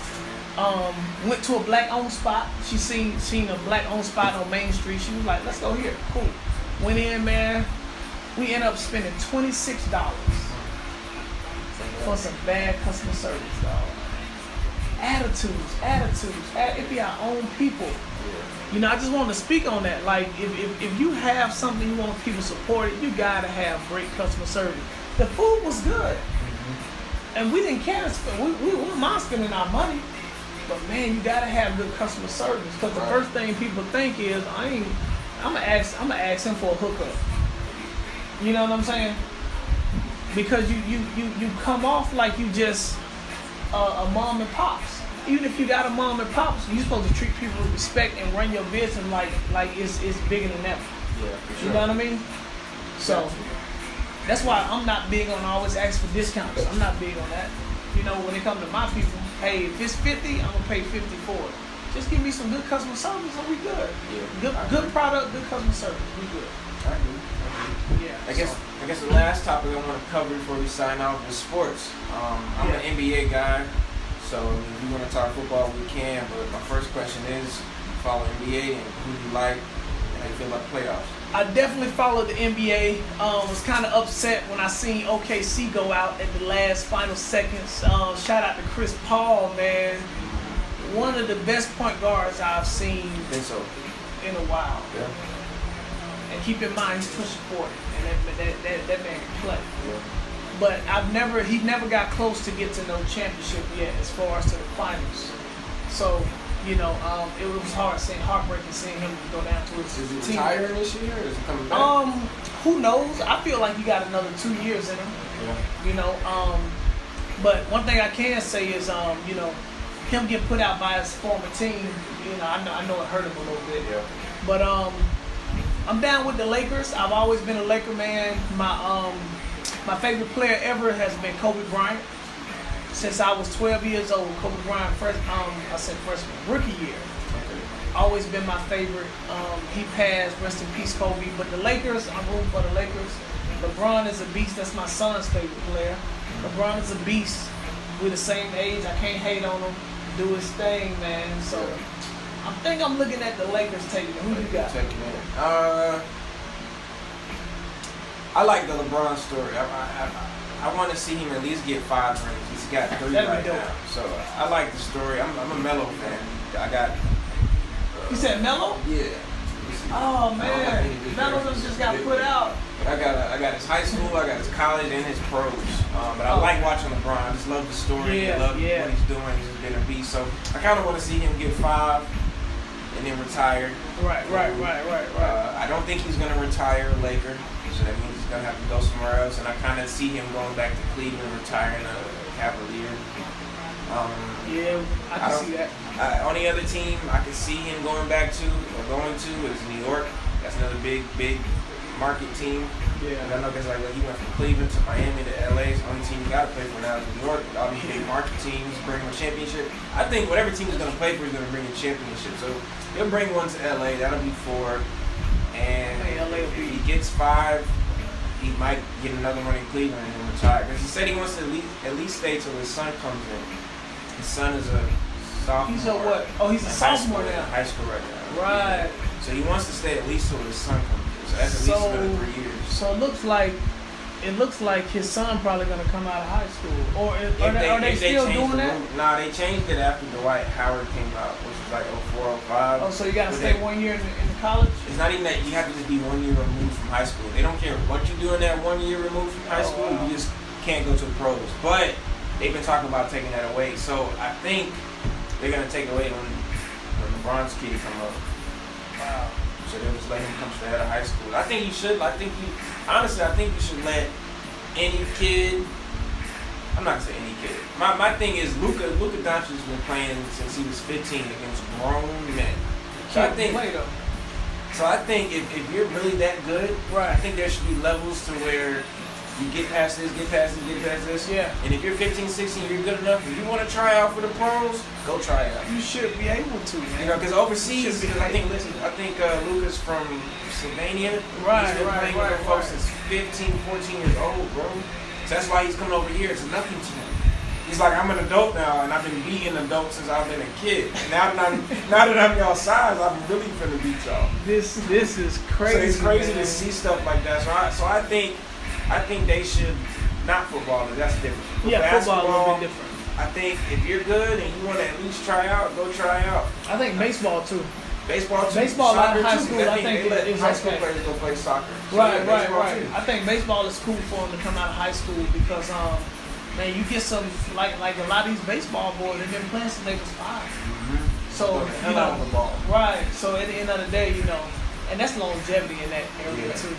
[SPEAKER 3] Went to a black-owned spot. She seen a black-owned spot on Main Street. She was like, let's go here. Cool. Went in, man. We ended up spending $26 for some bad customer service, dog. Attitudes. It be our own people. You know, I just want to speak on that. Like, if you have something you want people supported, you gotta have great customer service. The food was good, and we didn't care. We were not spending our money. But man, you gotta have good customer service, because the first thing people think is, I'm gonna ask him for a hookup. You know what I'm saying? Because you come off like you just a mom and pops. Even if you got a mom and pops, you're supposed to treat people with respect and run your business like it's bigger than ever. Yeah, for sure. You know what I mean? So that's why I'm not big on always asking for discounts. I'm not big on that. You know, when it comes to my people, hey, if it's 50, I'm gonna pay 50 for it. Just give me some good customer service and we good. Yeah. Good product, good customer service, we good.
[SPEAKER 2] I agree. Yeah. I guess the last topic I want to cover before we sign off is sports. I'm an NBA guy, so if you want to talk football, we can. But my first question is, you follow NBA and who you like, and how you feel about the playoffs?
[SPEAKER 3] I definitely followed the NBA. Was kind of upset when I seen OKC go out at the last final seconds. Shout out to Chris Paul, man. One of the best point guards I've seen in a while. Yeah. And keep in mind, he's pushing 40, and that man can play. Yeah. But he never got close to get to no championship yet, as far as to the finals. So, you know, it was heartbreaking seeing him go down to his team.
[SPEAKER 2] Is he retiring this year, or is he coming back?
[SPEAKER 3] Who knows? I feel like he got another 2 years in him. Yeah. You know, but one thing I can say is, you know, him getting put out by his former team, you know, I know it hurt him a little bit. Yeah. But I'm down with the Lakers. I've always been a Laker man. My favorite player ever has been Kobe Bryant. Since I was 12 years old, Kobe Bryant, freshman, rookie year. Always been my favorite. He passed, rest in peace, Kobe. But the Lakers, I'm rooting for the Lakers. LeBron is a beast. That's my son's favorite player. LeBron is a beast. We're the same age. I can't hate on him. Do his thing, man. So I think I'm looking at the Lakers taking it. Who you got?
[SPEAKER 2] I like the LeBron story. I want to see him at least get 5 rings. He's got 3 right now. So I like the story. I'm a Melo fan. I got.
[SPEAKER 3] You said Melo?
[SPEAKER 2] Yeah.
[SPEAKER 3] Oh man, Melo just got put out.
[SPEAKER 2] But I got his high school, I got his college, and his pros. But I like watching LeBron. I just love the story. I love what he's doing. He's been a beast. So I kind of want to see him get 5 and then retire.
[SPEAKER 3] Right.
[SPEAKER 2] I don't think he's going to retire a Laker. So that means he's going to have to go somewhere else. And I kind of see him going back to Cleveland, retiring a Cavalier.
[SPEAKER 3] I can see that.
[SPEAKER 2] On the other team, I can see him going to is New York. That's another big market team.
[SPEAKER 3] Yeah.
[SPEAKER 2] And I know guys like, well, you went from Cleveland to Miami to LA. It's the only team you got to play for now is New York. With all these big market teams bring a championship. I think whatever team is going to play for is going to bring a championship. So he'll bring one to LA. That'll be 4. And if he gets 5, he might get another one in Cleveland and then retire. Because he said he wants to at least stay till his son comes in. His son is a sophomore.
[SPEAKER 3] He's a what? Oh, he's a sophomore now.
[SPEAKER 2] High school right now.
[SPEAKER 3] Right.
[SPEAKER 2] Yeah. So he wants to stay at least till his son comes in. So that's at least another 3 years.
[SPEAKER 3] So it looks like his son probably gonna come out of high school. Or are they still doing that?
[SPEAKER 2] Nah, they changed it after Dwight Howard came out, which was like 04, 05.
[SPEAKER 3] Oh, so you gotta stay 1 year in the college?
[SPEAKER 2] It's not even that. You have to just be 1 year removed from high school. They don't care what you do in that 1 year removed from high school. Wow. You just can't go to the pros. But they've been talking about taking that away. So I think they're gonna take away when LeBron's kid come up.
[SPEAKER 3] Wow.
[SPEAKER 2] So they'll just let him come straight out of high school. I think you should. Honestly, I think you should let any kid. I'm not gonna say any kid. My thing is Luka Doncic has been playing since he was 15 against grown men. So I think if you're really that good,
[SPEAKER 3] right.
[SPEAKER 2] I think there should be levels to where you get past this, get past this.
[SPEAKER 3] Yeah.
[SPEAKER 2] And if you're 15, 16, you're good enough. If you want to try out for the pros, go try out.
[SPEAKER 3] You should be able to, man.
[SPEAKER 2] You know, because overseas, I think Luka's from Pennsylvania.
[SPEAKER 3] Right,
[SPEAKER 2] he's been playing with folks since 15, 14 years old, bro. So that's why he's coming over here. It's nothing to him. He's like, I'm an adult now, and I've been beating adults since I've been a kid. And now that I'm y'all size, I'm really finna beat y'all.
[SPEAKER 3] This is crazy.
[SPEAKER 2] So it's crazy
[SPEAKER 3] man.
[SPEAKER 2] to see stuff like that. So I think they should, not football, that's different.
[SPEAKER 3] Football a little bit different.
[SPEAKER 2] I think if you're good and you want to at least try out, go try out.
[SPEAKER 3] I think baseball too.
[SPEAKER 2] Baseball too.
[SPEAKER 3] Baseball out of high
[SPEAKER 2] too,
[SPEAKER 3] school, I think
[SPEAKER 2] they let
[SPEAKER 3] is
[SPEAKER 2] high school
[SPEAKER 3] okay.
[SPEAKER 2] players go play soccer. So
[SPEAKER 3] Right.
[SPEAKER 2] too.
[SPEAKER 3] I think baseball is cool for them to come out of high school because man, you get some like a lot of these baseball boys they've been playing since they was 5.
[SPEAKER 2] Mm-hmm.
[SPEAKER 3] So you know, right. So at the end of the day, you know, and that's longevity in that area too.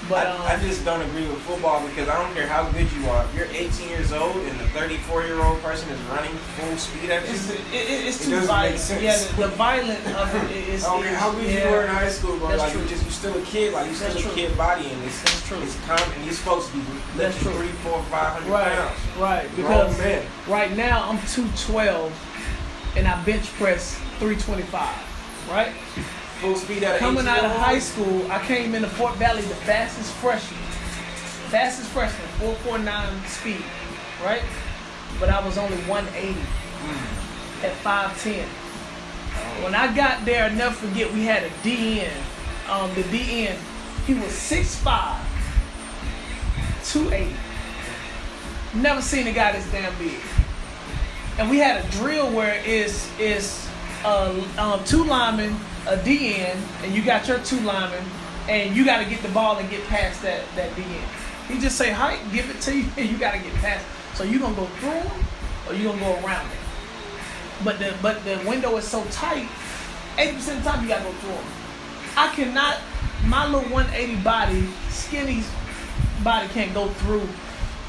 [SPEAKER 3] But
[SPEAKER 2] I just don't agree with football because I don't care how good you are. If you're 18 years old and the 34-year-old person is running full speed at you,
[SPEAKER 3] it's too violent. Yeah, the violent of it is.
[SPEAKER 2] I don't care how good you were in high school, bro.
[SPEAKER 3] That's
[SPEAKER 2] like
[SPEAKER 3] true.
[SPEAKER 2] you're still a kid. Like you're still
[SPEAKER 3] That's
[SPEAKER 2] a
[SPEAKER 3] true.
[SPEAKER 2] kid body, and
[SPEAKER 3] That's true.
[SPEAKER 2] It's common. And you're supposed to be
[SPEAKER 3] That's
[SPEAKER 2] lifting
[SPEAKER 3] true.
[SPEAKER 2] 300, 400, 500
[SPEAKER 3] Right,
[SPEAKER 2] pounds.
[SPEAKER 3] right. Because
[SPEAKER 2] man.
[SPEAKER 3] right now I'm 212, and I bench press 325. Right.
[SPEAKER 2] Full speed at
[SPEAKER 3] Coming out of high school, I came into Fort Valley the fastest freshman, 4.49 speed, right? But I was only 180 at 5'10". When I got there, I'll never forget, we had a DN. The DN, he was 6'5", 280. Never seen a guy this damn big. And we had a drill where it's 2 linemen, a DN, and you got your 2 linemen, and you got to get the ball and get past that DN. He just say height, give it to you, and you got to get past. So you gonna go through him, or you gonna go around it. But the window is so tight, 80% of the time you gotta go through him. I cannot. My little 180 body, skinny body, can't go through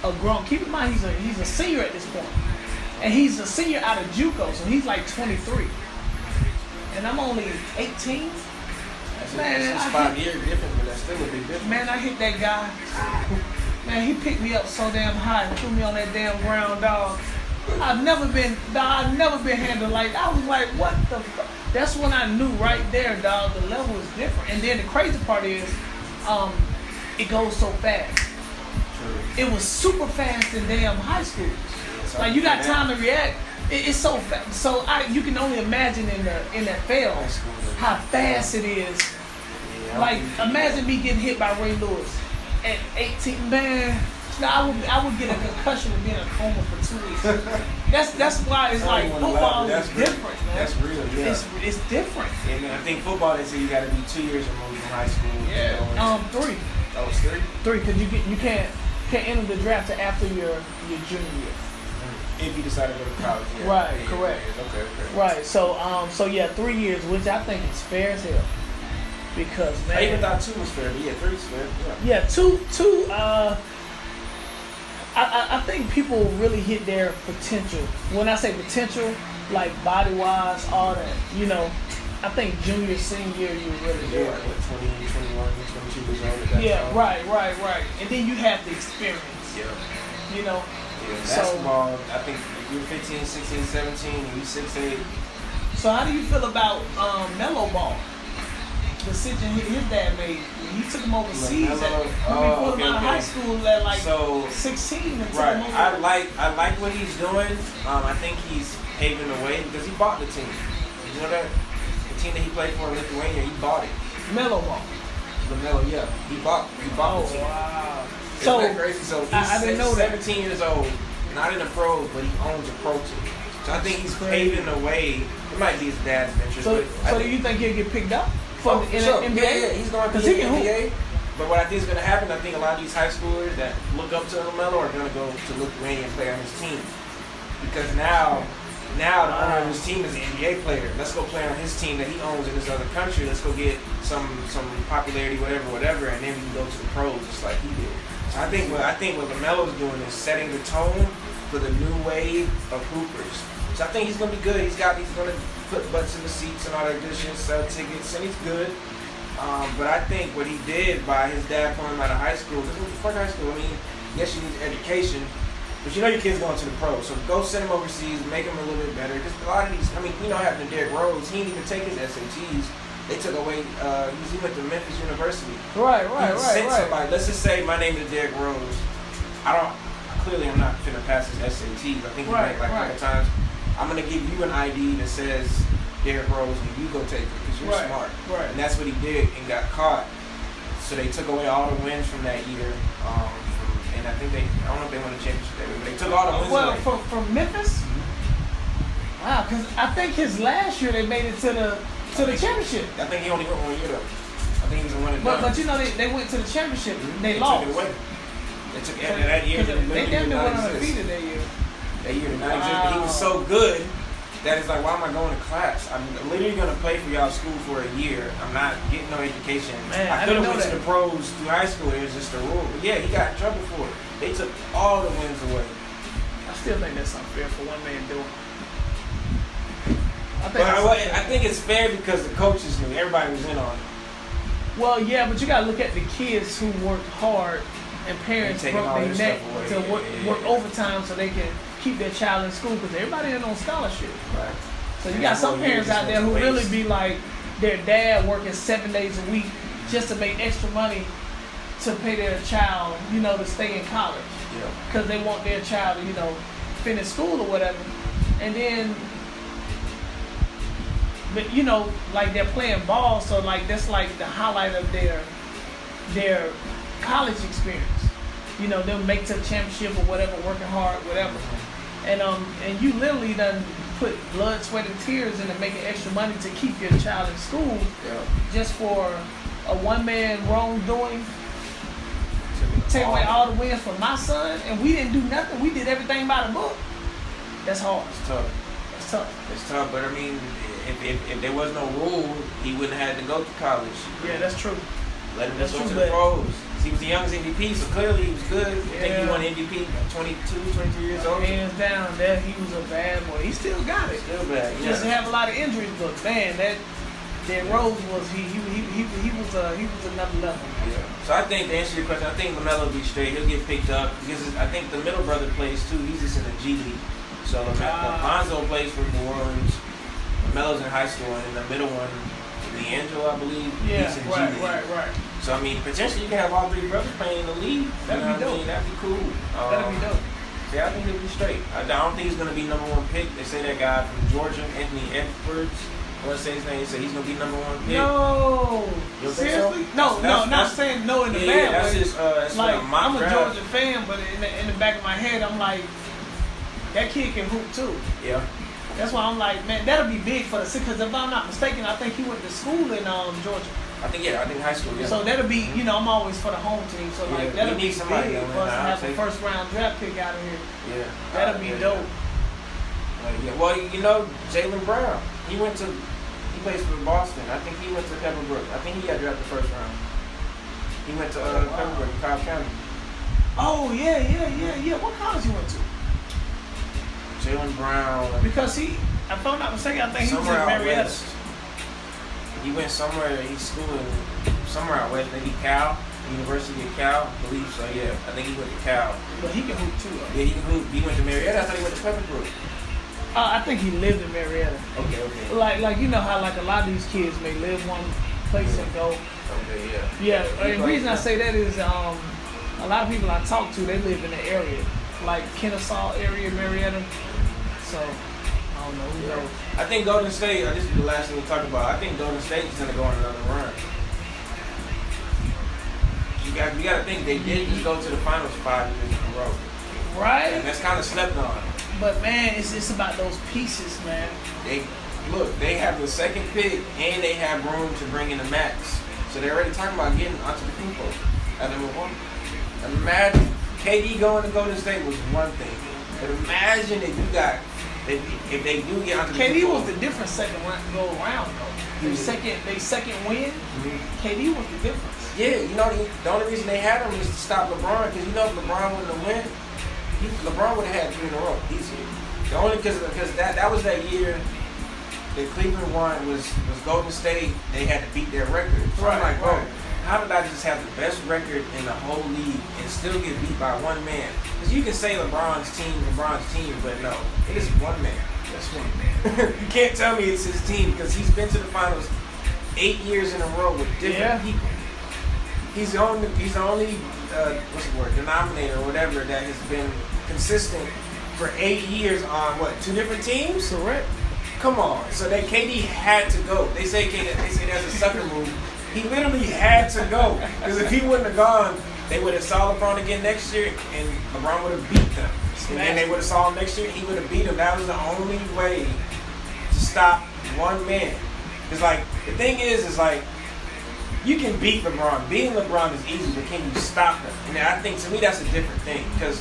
[SPEAKER 3] a grown. Keep in mind he's a senior at this point, and he's a senior out of JUCO, so he's like 23, and I'm only 18.
[SPEAKER 2] That's just 5 years different, but that's still a big difference.
[SPEAKER 3] Man, I hit that guy. Man, he picked me up so damn high and threw me on that damn ground, dog. I've never been handled like that. I was like, what the fuck? That's when I knew right there, dog, the level is different. And then the crazy part is, it goes so fast. True. It was super fast in damn high school. Like you got time to react. It's so fast. So you can only imagine in that field how fast it is. Yeah, like imagine me getting hit by Ray Lewis at 18, man. I would get a concussion and be in a coma for 2 weeks. That's why it's like football is different, man.
[SPEAKER 2] That's real, yeah.
[SPEAKER 3] It's different.
[SPEAKER 2] Yeah, man. I think football they say you got to be 2 years removed from high school.
[SPEAKER 3] Yeah. 3.
[SPEAKER 2] Oh, it's 3.
[SPEAKER 3] 3, because you can't enter the draft till after your junior year.
[SPEAKER 2] If you decide to go to college, yeah.
[SPEAKER 3] Right,
[SPEAKER 2] yeah,
[SPEAKER 3] correct.
[SPEAKER 2] Okay.
[SPEAKER 3] Right, so yeah, 3 years, which I think is fair as hell. Because man,
[SPEAKER 2] I even thought 2 was fair, but yeah, 3 is fair.
[SPEAKER 3] Yeah, 2. I think people really hit their potential. When I say potential, like body wise, all that, you know. I think junior, senior year, you really do.
[SPEAKER 2] Yeah, like 20, 21, 22 years old at that
[SPEAKER 3] Yeah,
[SPEAKER 2] time.
[SPEAKER 3] right. And then you have the experience.
[SPEAKER 2] Yeah.
[SPEAKER 3] You know?
[SPEAKER 2] Yeah, basketball, I think if you're 15, 16, 17, and you 6'8".
[SPEAKER 3] So how do you feel about Melo Ball? The decision his dad made. He took him overseas. He pulled him out of high school at like 16 and took him over.
[SPEAKER 2] I like what he's doing. I think he's paving the way because he bought the team. You know that? The team that he played for in Lithuania, he bought it.
[SPEAKER 3] Melo Ball.
[SPEAKER 2] LaMelo, yeah. He bought the team.
[SPEAKER 3] Wow.
[SPEAKER 2] Isn't that crazy? So he's
[SPEAKER 3] I didn't know
[SPEAKER 2] 17 years old, not in the pros, but he owns a pro team. So I think he's paving the way. It might be his dad's interest.
[SPEAKER 3] So do you think he'll get picked up
[SPEAKER 2] in
[SPEAKER 3] the NBA?
[SPEAKER 2] Yeah, he's going to be in the NBA. But what I think is going to happen, I think a lot of these high schoolers that look up to LaMelo are going to go to Lithuania and play on his team. Because now the owner of his team is an NBA player. Let's go play on his team that he owns in this other country. Let's go get some popularity, whatever, and then we can go to the pros just like he did. So I think what LaMelo's doing is setting the tone for the new wave of hoopers. So I think he's gonna be good. He's gonna put butts in the seats and all that good shit, sell tickets, and he's good. But I think what he did by his dad pulling him out of high school, this was fuck high school. I mean, yes, you need education, but you know your kid's going to the pros. So go send him overseas, make him a little bit better. Because a lot of these, I mean, you know, happened to Derrick Rose, he didn't even take his SATs. They took away. He went to Memphis University.
[SPEAKER 3] Right.
[SPEAKER 2] Somebody. Let's just say my name is Derrick Rose. Clearly I'm not finna pass his SATs. I think he went like a couple times. I'm gonna give you an ID that says Derrick Rose, and you go take it because you're smart.
[SPEAKER 3] Right.
[SPEAKER 2] And that's what he did, and got caught. So they took away all the wins from that year. And I think I don't know if they won the championship that year, but they took all the wins away.
[SPEAKER 3] From Memphis. Mm-hmm. Wow, because I think his last year they made it to the championship.
[SPEAKER 2] I think he only went 1 year though. I think he was a one and done.
[SPEAKER 3] But you know they went to the championship.
[SPEAKER 2] Mm-hmm.
[SPEAKER 3] They lost.
[SPEAKER 2] Took it away. They took it that year.
[SPEAKER 3] They damn near went undefeated that year.
[SPEAKER 2] That year did not exist, but he was so good that it's like, why am I going to class? I'm literally going to play for y'all school for a year. I'm not getting no education.
[SPEAKER 3] Man,
[SPEAKER 2] I could have went to the pros through high school. It was just a rule. But yeah, he got in trouble for it. They took all the wins away.
[SPEAKER 3] I still think that's unfair for one man doing.
[SPEAKER 2] I think it's fair because the coaches knew. Everybody was in on it.
[SPEAKER 3] Well, yeah, but you got to look at the kids who worked hard and parents broke their neck to work overtime so they can keep their child in school because everybody ain't on scholarship.
[SPEAKER 2] Right.
[SPEAKER 3] So you got some parents out there who really be like their dad working 7 days a week just to make extra money to pay their child, to stay in college.
[SPEAKER 2] Yeah.
[SPEAKER 3] Because they want their child to, finish school or whatever. And then, but like they're playing ball, so like that's like the highlight of their college experience. They'll make to the championship or whatever, working hard, whatever. And you literally done put blood, sweat, and tears into making extra money to keep your child in school just for a one-man wrongdoing. Take away all the wins from my son, and we didn't do nothing. We did everything by the book. That's hard.
[SPEAKER 2] It's tough. It's tough, but I mean, if there was no rule, he wouldn't have had to go to college.
[SPEAKER 3] Yeah, that's true.
[SPEAKER 2] Let him just go to the pros. He was the youngest MVP, so clearly he was good. I think he won MVP at 22, 23 years old.
[SPEAKER 3] Hands down, that he was a bad boy. He still got it.
[SPEAKER 2] Still bad.
[SPEAKER 3] He doesn't have a lot of injuries, but man, that Rose was he was another level.
[SPEAKER 2] Yeah. So I think to answer your question, I think LaMelo will be straight. He'll get picked up because I think the middle brother plays too. He's just in the G League. So Lonzo plays for New Orleans. LaMelo's in high school, and the middle one, D'Angelo, I believe, he's in G League. Right. So I mean, potentially you can have all three brothers playing in the league.
[SPEAKER 3] That'd be dope.
[SPEAKER 2] That'd be cool.
[SPEAKER 3] That'd be dope.
[SPEAKER 2] Yeah, I think he'll be straight. I don't think he's gonna be number one pick. They say that guy from Georgia, Anthony Edwards. I want to say his name. He said he's gonna be number one pick.
[SPEAKER 3] No,
[SPEAKER 2] seriously?
[SPEAKER 3] So? No, not saying no in the bad
[SPEAKER 2] that's
[SPEAKER 3] way.
[SPEAKER 2] Just, that's
[SPEAKER 3] like I'm a
[SPEAKER 2] draft.
[SPEAKER 3] Georgia fan, but in the back of my head, I'm like, that kid can hoop too.
[SPEAKER 2] Yeah.
[SPEAKER 3] That's why I'm like, man, that'll be big for the city. Because if I'm not mistaken, I think he went to school in Georgia.
[SPEAKER 2] I think high school. Yeah.
[SPEAKER 3] So that'll be, I'm always for the home team. So like that'll be big for us to have a first round draft pick out of here.
[SPEAKER 2] Yeah.
[SPEAKER 3] That'll be dope.
[SPEAKER 2] Yeah. Well, Jaylen Brown, he plays for Boston. I think he went to Pebblebrook. I think he got drafted first round. He went to Pebblebrook, Cobb County.
[SPEAKER 3] Oh yeah. What college he went to?
[SPEAKER 2] Jaylen Brown.
[SPEAKER 3] Because if I'm not mistaken, I think he was in Marietta.
[SPEAKER 2] He went somewhere. He's schooling somewhere out west. Maybe Cal, University of Cal, I believe so. Yeah, I think he went to Cal.
[SPEAKER 3] But he can hoop too.
[SPEAKER 2] Yeah, he can hoop. He went to Marietta. I thought he went to Pepperbrook.
[SPEAKER 3] I think he lived in Marietta.
[SPEAKER 2] Okay.
[SPEAKER 3] Like you know how like a lot of these kids may live one place and go.
[SPEAKER 2] Okay, yeah.
[SPEAKER 3] Yeah, and the reason I say that is a lot of people I talk to, they live in the area, like Kennesaw area, Marietta. So I don't know. Who knows?
[SPEAKER 2] I think Golden State. This is the last thing we talk about. I think Golden State is gonna go on another run. You got to think they did just go to the finals 5 years in a row.
[SPEAKER 3] Right.
[SPEAKER 2] And that's kind of slept on.
[SPEAKER 3] But man, it's just about those pieces, man.
[SPEAKER 2] They have the second pick and they have room to bring in the max. So they're already talking about getting Antetokounmpo at number one. Imagine KD going to Golden State was one thing, but imagine if they do get Antetokounmpo.
[SPEAKER 3] KD was the different second go around though. They second win.
[SPEAKER 2] Mm-hmm.
[SPEAKER 3] KD was the difference.
[SPEAKER 2] Yeah, you know the only reason they had him is to stop LeBron, because you know if LeBron wouldn't have win, LeBron would have had 3 in a row easily. The only because that was that year that Cleveland won was Golden State. They had to beat their record. So I'm like, bro, how did I just have the best record in the whole league and still get beat by one man? Because you can say LeBron's team, but no, it is one man.
[SPEAKER 3] That's one man.
[SPEAKER 2] You can't tell me it's his team because he's been to the finals 8 years in a row with different people. He's the only what's the word, denominator or whatever that has been consistent for 8 years on 2 different teams?
[SPEAKER 3] Correct.
[SPEAKER 2] Come on. So that KD had to go. They say that's a sucker move. He literally had to go. Because if he wouldn't have gone, they would have saw LeBron again next year and LeBron would have beat them. And then they would have saw him next year and he would have beat them. That was the only way to stop one man. It's like, the thing is like, you can beat LeBron. Beating LeBron is easy, but can you stop him? And I think, to me, that's a different thing. Because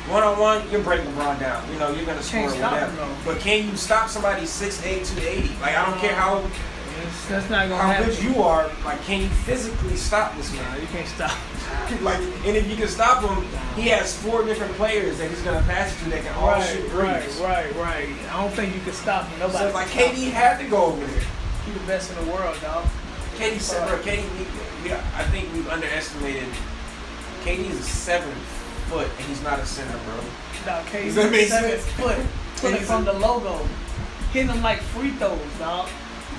[SPEAKER 2] one-on-one, you're breaking LeBron down. You know, you're going to score whatever. But can you stop somebody 6'8", 280? Like, I don't care how good you are. Like, can you physically stop this man?
[SPEAKER 3] No, you can't stop.
[SPEAKER 2] Like, and if you can stop him, he has 4 different players that he's going to pass it to that can all shoot threes.
[SPEAKER 3] Right. I don't think you can stop him. Nobody.
[SPEAKER 2] So, like, KD had to go over there.
[SPEAKER 3] He's the best in the world, dog.
[SPEAKER 2] KD said, bro, I think we've underestimated. KD is 7 foot and he's not a center, bro.
[SPEAKER 3] No, KD's 7 foot. Put it from the logo. Hitting them like free throws, dog.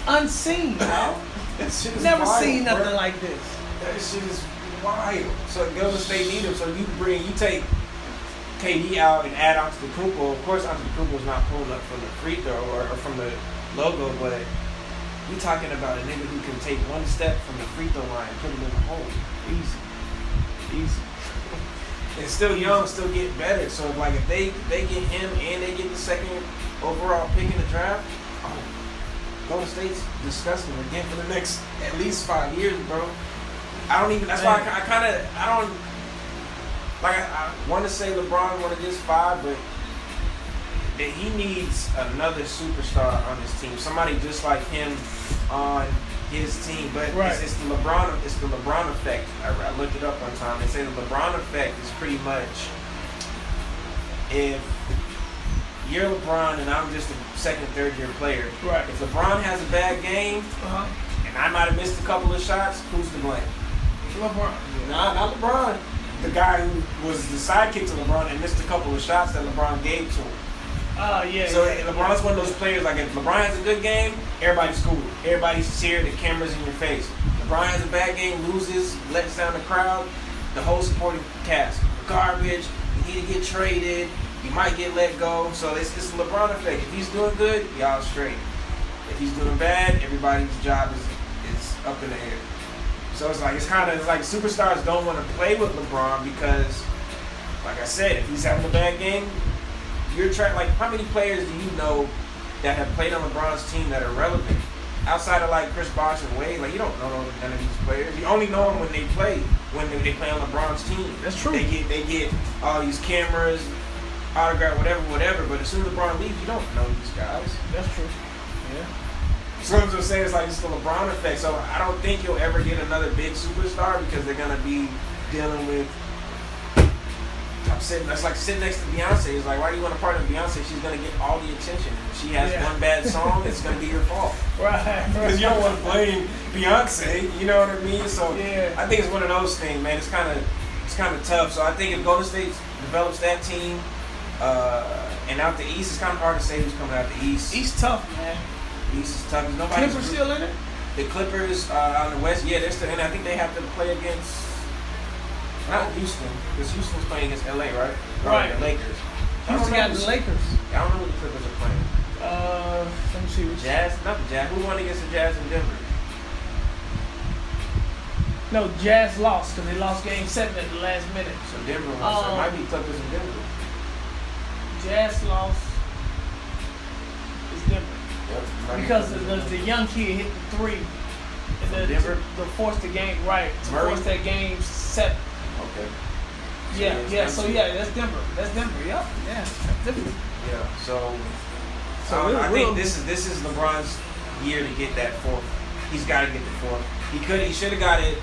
[SPEAKER 3] Unseen, dog.
[SPEAKER 2] That shit is
[SPEAKER 3] Never
[SPEAKER 2] wild,
[SPEAKER 3] seen nothing
[SPEAKER 2] bro.
[SPEAKER 3] like this.
[SPEAKER 2] That shit is wild. So Golden State need him. So you take KD out and add Antetokounmpo. Of course, Antetokounmpo is not pulling up from the free throw or from the logo, but we talking about a nigga who can take one step from the free throw line and put him in the hole. Easy. And still young, still getting better. So like if they get him and they get the second overall pick in the draft, Golden State's disgusting again for the next at least 5 years, bro. That's why I want to say LeBron one of his 5, but that he needs another superstar on his team, somebody just like him on his team. But it's the LeBron effect. I looked it up one time. They say the LeBron effect is pretty much if you're LeBron and I'm just a second, third year player.
[SPEAKER 3] Right.
[SPEAKER 2] If LeBron has a bad game and I might have missed a couple of shots, who's to blame?
[SPEAKER 3] LeBron.
[SPEAKER 2] Not LeBron. The guy who was the sidekick to LeBron and missed a couple of shots that LeBron gave to him. LeBron's one of those players, like if LeBron has a good game, everybody's cool. Everybody's cheering, the camera's in your face. LeBron has a bad game, loses, lets down the crowd, the whole supporting cast. Garbage, you need to get traded, you might get let go. So it's the LeBron effect. If he's doing good, y'all straight. If he's doing bad, everybody's job is up in the air. So it's like superstars don't want to play with LeBron because, like I said, if he's having a bad game, like how many players do you know that have played on LeBron's team that are relevant? Outside of like Chris Bosh and Wade, like you don't know none of these players. You only know them when they play on LeBron's team.
[SPEAKER 3] That's true.
[SPEAKER 2] They get all these cameras, autograph, whatever. But as soon as LeBron leaves, you don't know these guys.
[SPEAKER 3] That's true. Yeah.
[SPEAKER 2] So I'm just saying, it's like it's the LeBron effect. So I don't think you'll ever get another big superstar because they're gonna be dealing with That's like sitting next to Beyonce. It's like, why do you want to partner with Beyonce? She's gonna get all the attention. If she has one bad song, it's gonna be your fault.
[SPEAKER 3] Right.
[SPEAKER 2] Because you don't want to blame Beyonce. You know what I mean? So I think it's one of those things, man. It's kind of tough. So I think if Golden State develops that team, and out the East, it's kind of hard to say who's coming out the East.
[SPEAKER 3] East tough, man.
[SPEAKER 2] East is tough. Nobody's
[SPEAKER 3] Clippers still in it?
[SPEAKER 2] The Clippers on the West, they're still in. I think they have to play against. Not Houston, because Houston's playing against LA, right?
[SPEAKER 3] Right.
[SPEAKER 2] The Lakers.
[SPEAKER 3] Houston got the Lakers.
[SPEAKER 2] I don't know who the Clippers are playing.
[SPEAKER 3] Let me see.
[SPEAKER 2] Jazz? Not the Jazz. Who won against the Jazz in Denver?
[SPEAKER 3] No, Jazz lost because they lost Game 7 at the last minute.
[SPEAKER 2] So Denver won. So it might be Clippers in Denver.
[SPEAKER 3] Jazz lost. It's Denver.
[SPEAKER 2] Yep.
[SPEAKER 3] Because the young kid hit the three. And
[SPEAKER 2] Denver?
[SPEAKER 3] To force the game, right. To
[SPEAKER 2] Murray?
[SPEAKER 3] force that game 7.
[SPEAKER 2] Okay.
[SPEAKER 3] So that's Denver. That's Denver. Yep. Yeah, that's Denver.
[SPEAKER 2] Yeah. So I think this is LeBron's year to get that fourth. He's got to get the fourth. He should have got it.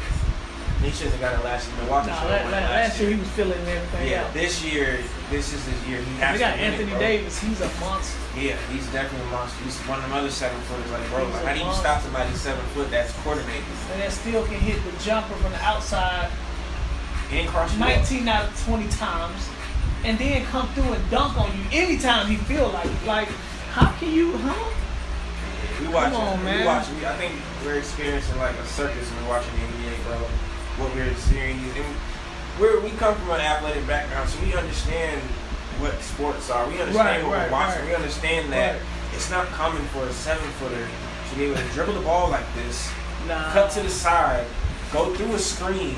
[SPEAKER 2] He shouldn't have got it last year. Milwaukee should have won it
[SPEAKER 3] last year he was filling everything out.
[SPEAKER 2] This year, this is his year. He has
[SPEAKER 3] to win Anthony Davis. He's a monster.
[SPEAKER 2] Yeah, he's definitely a monster. He's one of them other 7-footers. Like, bro, how do you stop somebody 7 foot that's coordinated?
[SPEAKER 3] And that still can hit the jumper from the outside.
[SPEAKER 2] And cross you
[SPEAKER 3] 19 out of 20 times, and then come through and dunk on you anytime he feel like it. Like, how can you,
[SPEAKER 2] We watching.
[SPEAKER 3] Come on, man.
[SPEAKER 2] We watching. I think we're experiencing like a circus when we're watching the NBA, bro. What we're experiencing, and we come from an athletic background, so we understand what sports are. We understand what we're watching. We understand that it's not common for a 7-footer to be able to dribble the ball like this, cut to the side, go through a screen,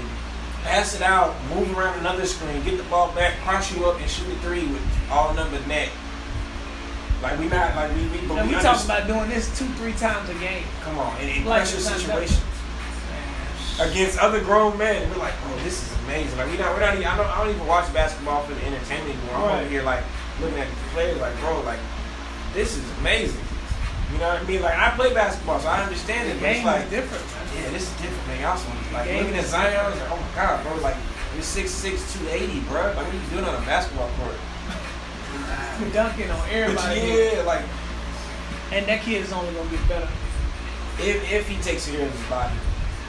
[SPEAKER 2] pass it out, move around another screen, get the ball back, cross you up, and shoot a 3 with all numbered net. Like we talk
[SPEAKER 3] about doing this 2-3 times a game.
[SPEAKER 2] Come on, in pressure situations against other grown men. We're like, oh, this is amazing. Like we're not even, I don't even watch basketball for the entertainment anymore. I'm over here like looking at the players, like, bro, like this is amazing. You know what I mean? Like I play basketball, so I understand it.
[SPEAKER 3] The
[SPEAKER 2] but
[SPEAKER 3] game
[SPEAKER 2] it's like
[SPEAKER 3] is different, man.
[SPEAKER 2] Yeah, this is different, man. Y'all like looking at Zion, I was like, oh my god, bro, like you're 6'6", 280, bro. Like what are you doing on a basketball court?
[SPEAKER 3] Dunking on everybody.
[SPEAKER 2] Yeah, like,
[SPEAKER 3] and that kid is only gonna get better
[SPEAKER 2] if he takes care of his body,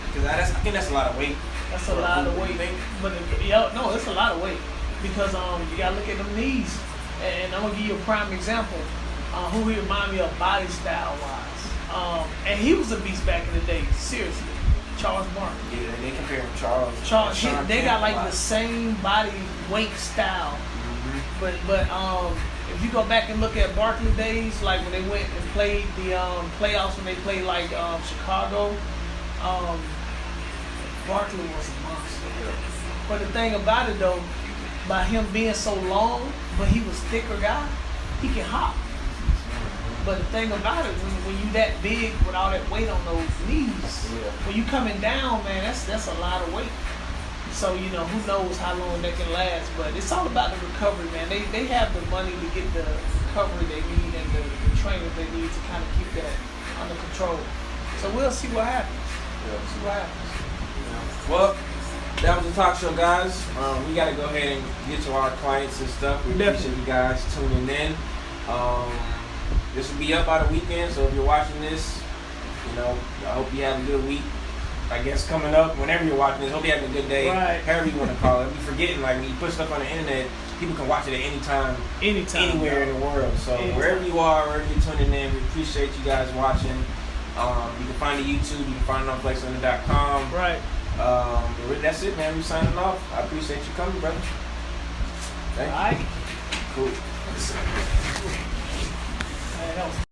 [SPEAKER 2] because I think that's a lot of weight.
[SPEAKER 3] That's a lot of weight. But it's a lot of weight because you gotta look at them knees. And I'm gonna give you a prime example. Who he remind me of body style wise. And he was a beast back in the day. Seriously, Charles Barkley.
[SPEAKER 2] Yeah, they compare him to Charles.
[SPEAKER 3] They got like the same body weight style.
[SPEAKER 2] Mm-hmm.
[SPEAKER 3] But if you go back and look at Barkley days, like when they went and played the playoffs when they played like Chicago, Barkley was a monster. Yeah. But the thing about it though, by him being so long, but he was thicker guy, he can hop. But the thing about it, when you that big with all that weight on those knees, when you coming down, man, that's a lot of weight. So, who knows how long that can last. But it's all about the recovery, man. They have the money to get the recovery they need and the training they need to kind of keep that under control. So we'll see what happens.
[SPEAKER 2] Well, that was the talk show, guys. We got to go ahead and get to our clients and stuff. We appreciate you guys tuning in. This will be up by the weekend, so if you're watching this, I hope you have a good week. I guess coming up, whenever you're watching this, hope you're having a good day.
[SPEAKER 3] Right.
[SPEAKER 2] However you want to call it. Be forgetting, like when you put stuff on the internet, people can watch it at any time, anywhere in the world. So wherever you are, wherever you're tuning in, we appreciate you guys watching. You can find the YouTube, you can find it on Flexlanta.com.
[SPEAKER 3] Right.
[SPEAKER 2] But that's it, man. We signing off. I appreciate you coming, brother. Thank you.
[SPEAKER 3] All right.
[SPEAKER 2] Cool.
[SPEAKER 3] That was